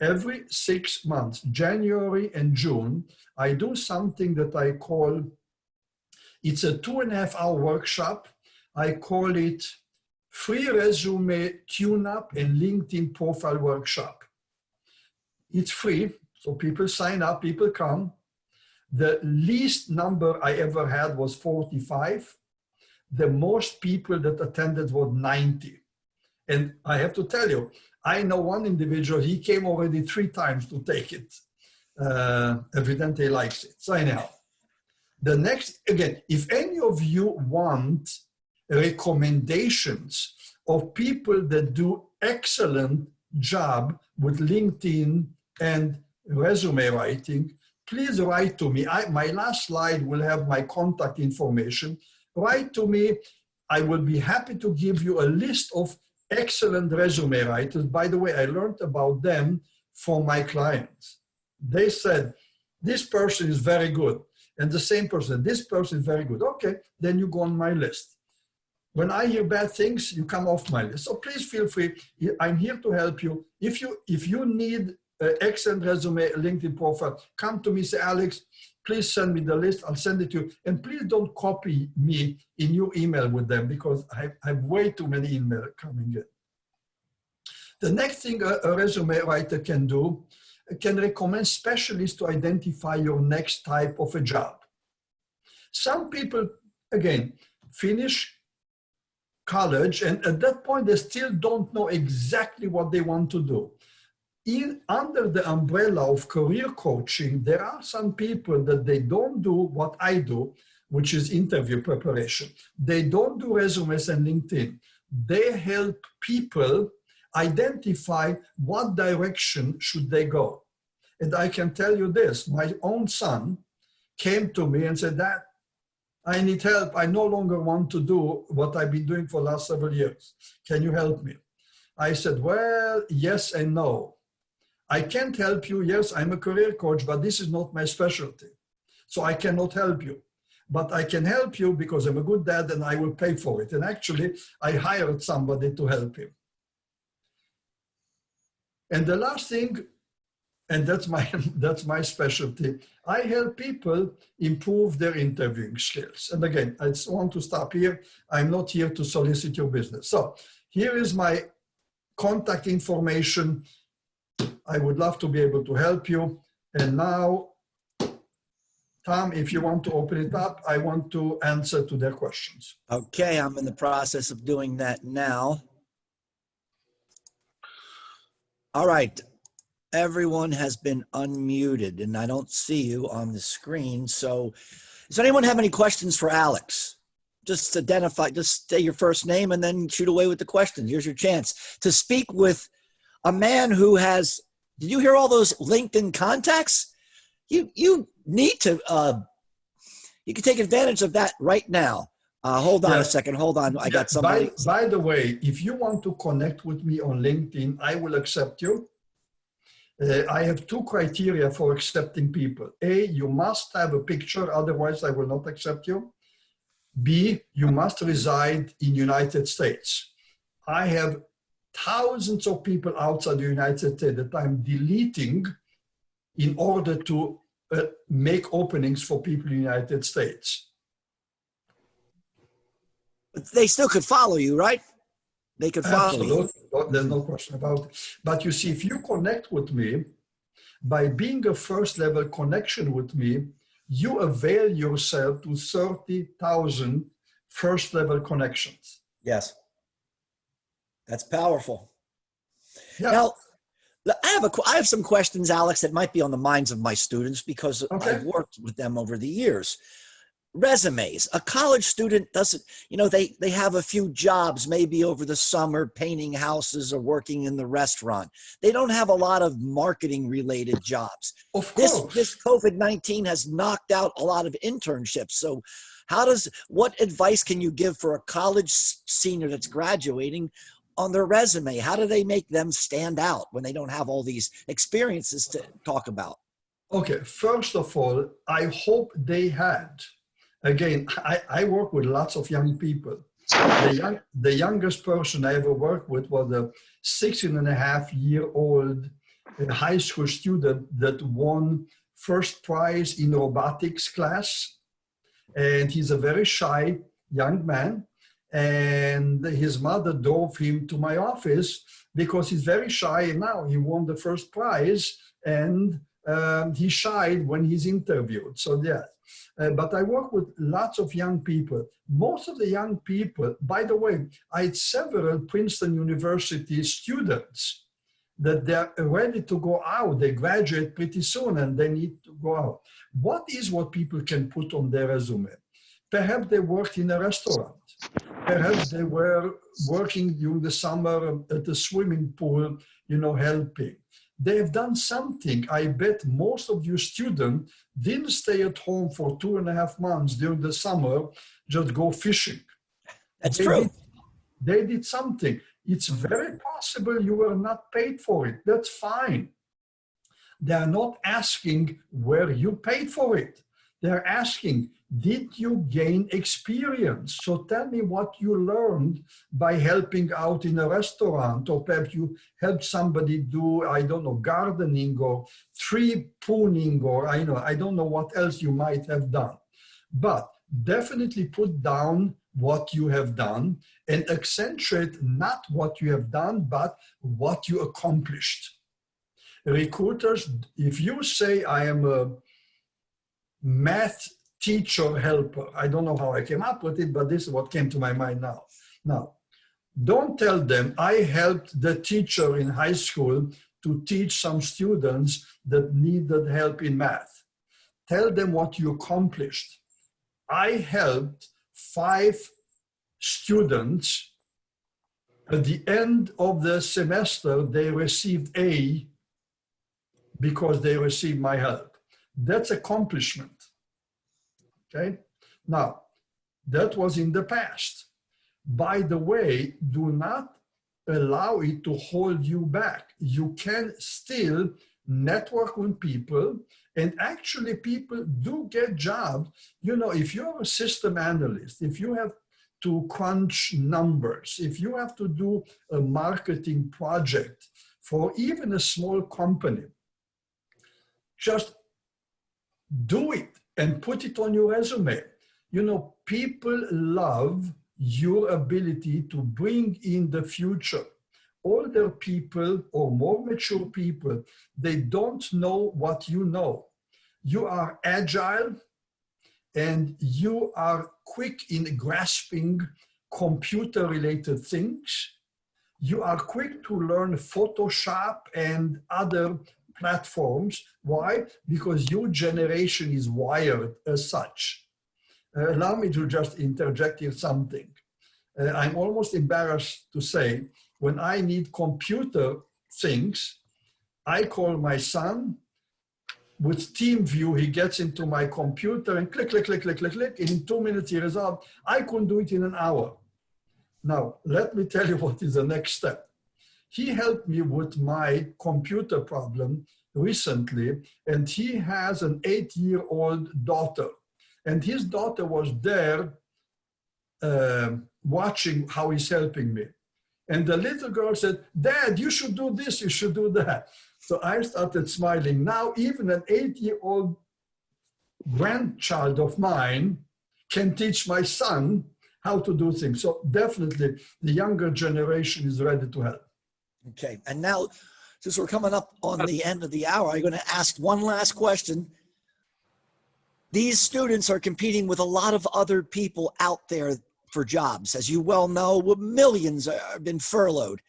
Every 6 months, January and June, I do something that I call, it's a 2.5-hour workshop. I call it Free Resume Tune-Up and LinkedIn Profile Workshop. It's free, so people sign up, people come. The least number I ever had was 45. The most people that attended was 90. And I have to tell you, I know one individual, he came already 3 times to take it. Evidently he likes it. So anyhow, the next, again, if any of you want recommendations of people that do excellent job with LinkedIn and resume writing, please write to me. My last slide will have my contact information. Write to me. I will be happy to give you a list of excellent resume writers. By the way, I learned about them from my clients. They said, this person is very good. And the same person, this person is very good. Okay, then you go on my list. When I hear bad things, you come off my list. So please feel free. I'm here to help you. If you need an excellent resume, LinkedIn profile, come to me, say, Alex, please send me the list. I'll send it to you. And please don't copy me in your email with them because I have way too many emails coming in. The next thing a resume writer can do, can recommend specialists to identify your next type of a job. Some people, again, finish college, and at that point, they still don't know exactly what they want to do. Under the umbrella of career coaching, there are some people that they don't do what I do, which is interview preparation. They don't do resumes and LinkedIn. They help people identify what direction should they go. And I can tell you this, my own son came to me and said, Dad, I need help. I no longer want to do what I've been doing for the last several years. Can you help me? I said, well, yes and no. I can't help you. Yes, I'm a career coach, but this is not my specialty. So I cannot help you. But I can help you because I'm a good dad and I will pay for it. And actually, I hired somebody to help him. And the last thing, and that's my specialty, I help people improve their interviewing skills. And again, I just want to stop here. I'm not here to solicit your business. So here is my contact information. I would love to be able to help you. And now, Tom, if you want to open it up, I want to answer to their questions. Okay, I'm in the process of doing that now. All right, everyone has been unmuted and I don't see you on the screen. So does anyone have any questions for Alex? Just identify, just say your first name and then shoot away with the question. Here's your chance to speak with a man who has, did you hear all those LinkedIn contacts? You need to, you can take advantage of that right now. Hold on a second. Hold on. I got somebody. By the way, if you want to connect with me on LinkedIn, I will accept you. I have two criteria for accepting people. A, you must have a picture, otherwise I will not accept you. B, you must reside in United States. I have thousands of people outside the United States that I'm deleting in order to make openings for people in the United States. But they still could follow you, right? They could follow you. Absolutely. There's no question about it. But you see, if you connect with me, by being a first level connection with me, you avail yourself to 30,000 first level connections. Yes. That's powerful. Yeah. Now, I have some questions, Alex, that might be on the minds of my students because I've worked with them over the years. Resumes. A college student doesn't, they have a few jobs maybe over the summer, painting houses or working in the restaurant. They don't have a lot of marketing related jobs. Of course. This COVID-19 has knocked out a lot of internships. So what advice can you give for a college senior that's graduating on their resume? How do they make them stand out when they don't have all these experiences to talk about? Okay, first of all, I hope they had. Again, I work with lots of young people. The youngest person I ever worked with was a 16-and-a-half-year-old high school student that won first prize in robotics class. And he's a very shy young man. And his mother drove him to my office because he's very shy. And now he won the first prize and he shied when he's interviewed. So yeah. But I work with lots of young people. Most of the young people, by the way, I had several Princeton University students that they're ready to go out. They graduate pretty soon and they need to go out. What people can put on their resume? Perhaps they worked in a restaurant. Perhaps they were working during the summer at the swimming pool, helping. They have done something. I bet most of you students didn't stay at home for 2.5 months during the summer, just go fishing. That's true. They did something. It's very possible you were not paid for it. That's fine. They are not asking where you paid for it. They're asking, did you gain experience? So tell me what you learned by helping out in a restaurant, or perhaps you helped somebody do, gardening or tree pruning, or I don't know what else you might have done. But definitely put down what you have done and accentuate not what you have done, but what you accomplished. Recruiters, if you say I am a math teacher helper. I don't know how I came up with it, but this is what came to my mind now. Now, don't tell them I helped the teacher in high school to teach some students that needed help in math. Tell them what you accomplished. I helped 5 students. At the end of the semester, they received A because they received my help. That's accomplishment. Okay? Now, that was in the past. By the way, do not allow it to hold you back. You can still network with people, and actually people do get jobs. You know, if you're a system analyst, if you have to crunch numbers, if you have to do a marketing project for even a small company, just do it and put it on your resume. You know, people love your ability to bring in the future. Older people or more mature people, they don't know what you know. You are agile and you are quick in grasping computer-related things. You are quick to learn Photoshop and other platforms. Why? Because your generation is wired as such. Allow me to just interject here something. I'm almost embarrassed to say, when I need computer things, I call my son. With TeamView, he gets into my computer and click, click, click, click, click, click. And in 2 minutes, he resolved. I couldn't do it in an hour. Now, let me tell you what is the next step. He helped me with my computer problem recently, and he has an 8-year-old daughter. And his daughter was there watching how he's helping me. And the little girl said, "Dad, you should do this, you should do that." So I started smiling. Now even an 8-year-old grandchild of mine can teach my son how to do things. So definitely the younger generation is ready to help. Okay, and now since we're coming up on the end of the hour, I'm going to ask one last question. These students are competing with a lot of other people out there for jobs. As you well know, millions have been furloughed.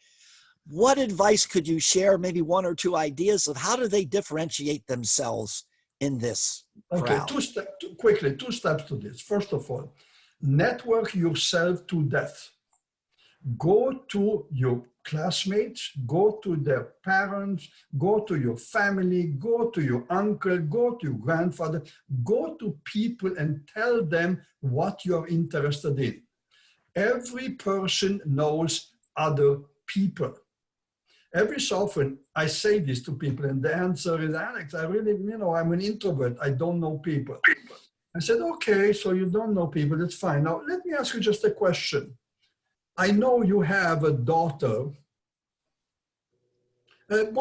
What advice could you share, maybe 1 or 2 ideas of how do they differentiate themselves in this crowd? Okay, 2 steps to this. First of all, network yourself to death. Go to your classmates, go to their parents, go to your family, go to your uncle, go to your grandfather, go to people and tell them what you're interested in. Every person knows other people. Every so often I say this to people and the answer is, "Alex, I really, I'm an introvert. I don't know people." I said, "Okay, so you don't know people, that's fine. Now let me ask you just a question. I know you have a daughter.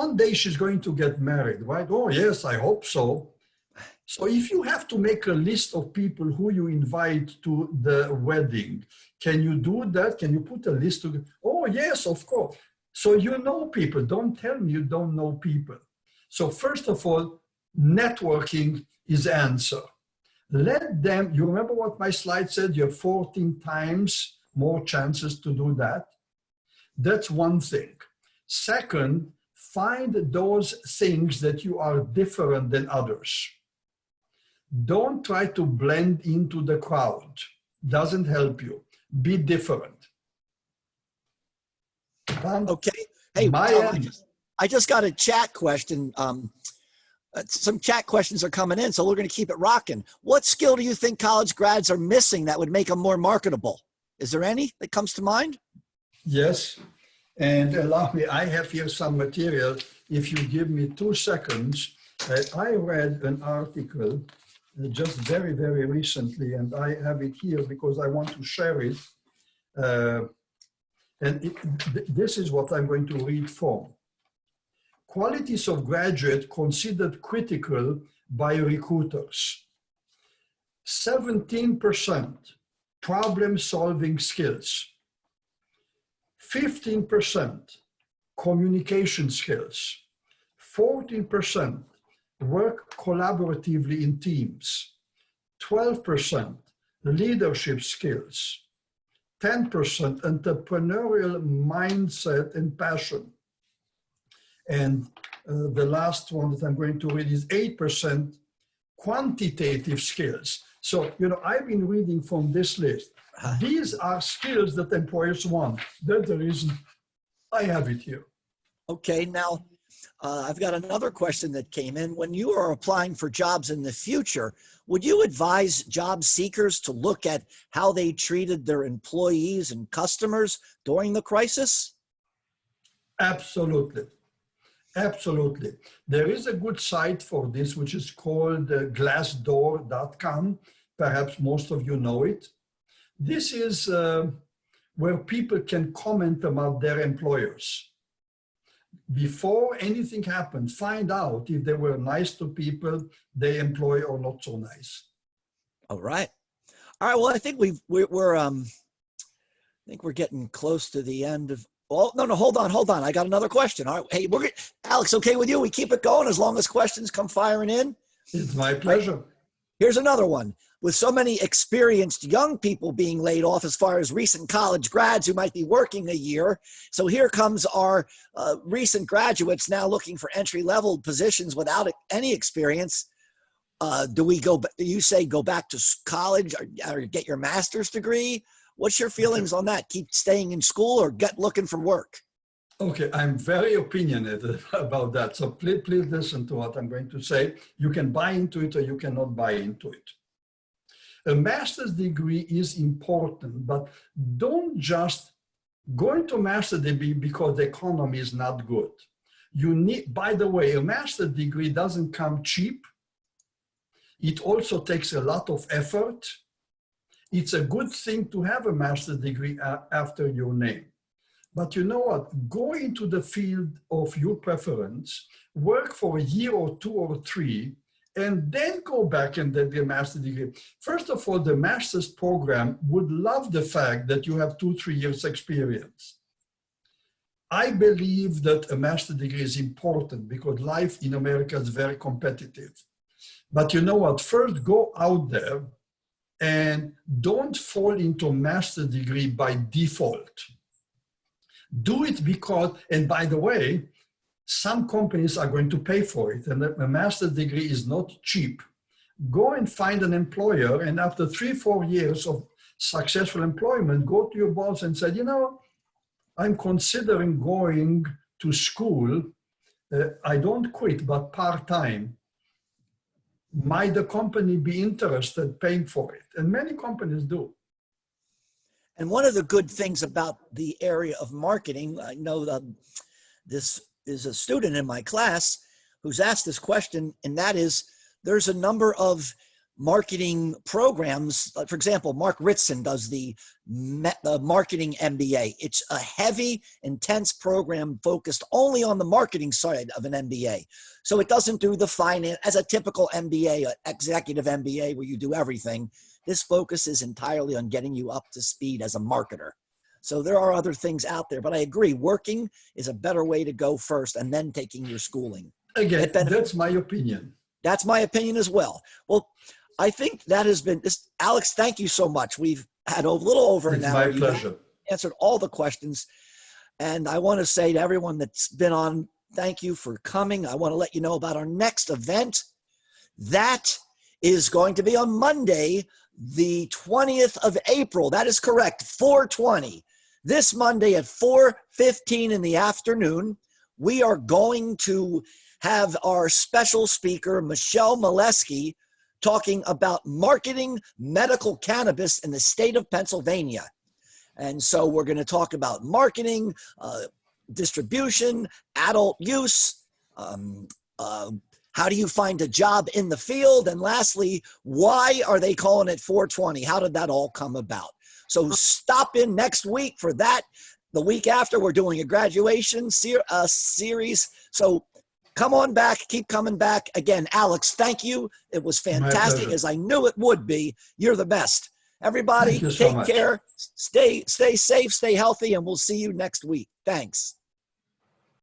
One day she's going to get married, right?" "Oh yes, I hope so." So if you have to make a list of people who you invite to the wedding, can you do that? Can you put a list together? "Oh yes, of course." So you know people. Don't tell me you don't know people. So first of all, networking is the answer. Let them, you remember what my slide said? You have 14 times more chances to do that. That's one thing. Second, find those things that you are different than others. Don't try to blend into the crowd. Doesn't help you. Be different. Okay. Hey, I just got a chat question. Some chat questions are coming in, so we're going to keep it rocking. What skill do you think college grads are missing that would make them more marketable? Is there any that comes to mind? Yes. And allow me, I have here some material. If you give me 2 seconds, I read an article just very, very recently, and I have it here because I want to share it. This is what I'm going to read from. Qualities of graduate considered critical by recruiters. 17% problem-solving skills. 15% communication skills. 14% work collaboratively in teams. 12% leadership skills, 10% entrepreneurial mindset and passion. And the last one that I'm going to read is 8% quantitative skills. So, I've been reading from this list. These are skills that employers want. That's the reason I have it here. Okay, now I've got another question that came in. When you are applying for jobs in the future, would you advise job seekers to look at how they treated their employees and customers during the crisis? Absolutely. Absolutely. There is a good site for this, which is called glassdoor.com. Perhaps most of you know it. This is where people can comment about their employers. Before anything happened, find out if they were nice to people they employ or not so nice. All right. Well, I think we're getting close to the end of. Oh, no, hold on. I got another question. All right. Hey, Alex, okay with you? We keep it going as long as questions come firing in? It's my pleasure. Right. Here's another one. With so many experienced young people being laid off as far as recent college grads who might be working a year. So here comes our recent graduates now looking for entry-level positions without any experience. Do you say go back to college or get your master's degree? What's your feelings on that? Keep staying in school or looking for work? Okay, I'm very opinionated about that. So please listen to what I'm going to say. You can buy into it or you cannot buy into it. A master's degree is important, but don't just go into master's degree because the economy is not good. By the way, a master's degree doesn't come cheap. It also takes a lot of effort. It's a good thing to have a master's degree after your name. But you know what? Go into the field of your preference, work for a year or 2 or 3, and then go back and get your master's degree. First of all, the master's program would love the fact that you have 2-3 years experience. I believe that a master's degree is important because life in America is very competitive. But you know what? First, go out there and don't fall into a master's degree by default. Do it because, and by the way, some companies are going to pay for it, and a master's degree is not cheap. Go and find an employer, and after 3-4 years of successful employment, go to your boss and say, I'm considering going to school. I don't quit, but part-time. Might the company be interested paying for it? And many companies do. And one of the good things about the area of marketing, I know that this is a student in my class who's asked this question, and that is, there's a number of marketing programs. For example, Mark Ritson does the marketing MBA. It's a heavy, intense program focused only on the marketing side of an MBA. So it doesn't do the finance as a typical MBA, executive MBA, where you do everything. This focuses entirely on getting you up to speed as a marketer. So there are other things out there, but I agree, working is a better way to go first and then taking your schooling. Again, that's my opinion. That's my opinion as well. Well, I think that has been this. Alex, thank you so much. We've had a little over an hour. It's my pleasure. You answered all the questions. And I want to say to everyone that's been on, thank you for coming. I want to let you know about our next event. That is going to be on Monday, the 20th of April. That is correct, 4/20. This Monday at 4:15 in the afternoon, we are going to have our special speaker, Michelle Molesky, talking about marketing medical cannabis in the state of Pennsylvania. And so we're going to talk about marketing, distribution, adult use, how do you find a job in the field? And lastly, why are they calling it 4/20? How did that all come about? So stop in next week for that. The week after, we're doing a graduation series. So come on back. Keep coming back. Again, Alex, thank you. It was fantastic, as I knew it would be. You're the best. Everybody, take care. Stay safe, stay healthy, and we'll see you next week. Thanks.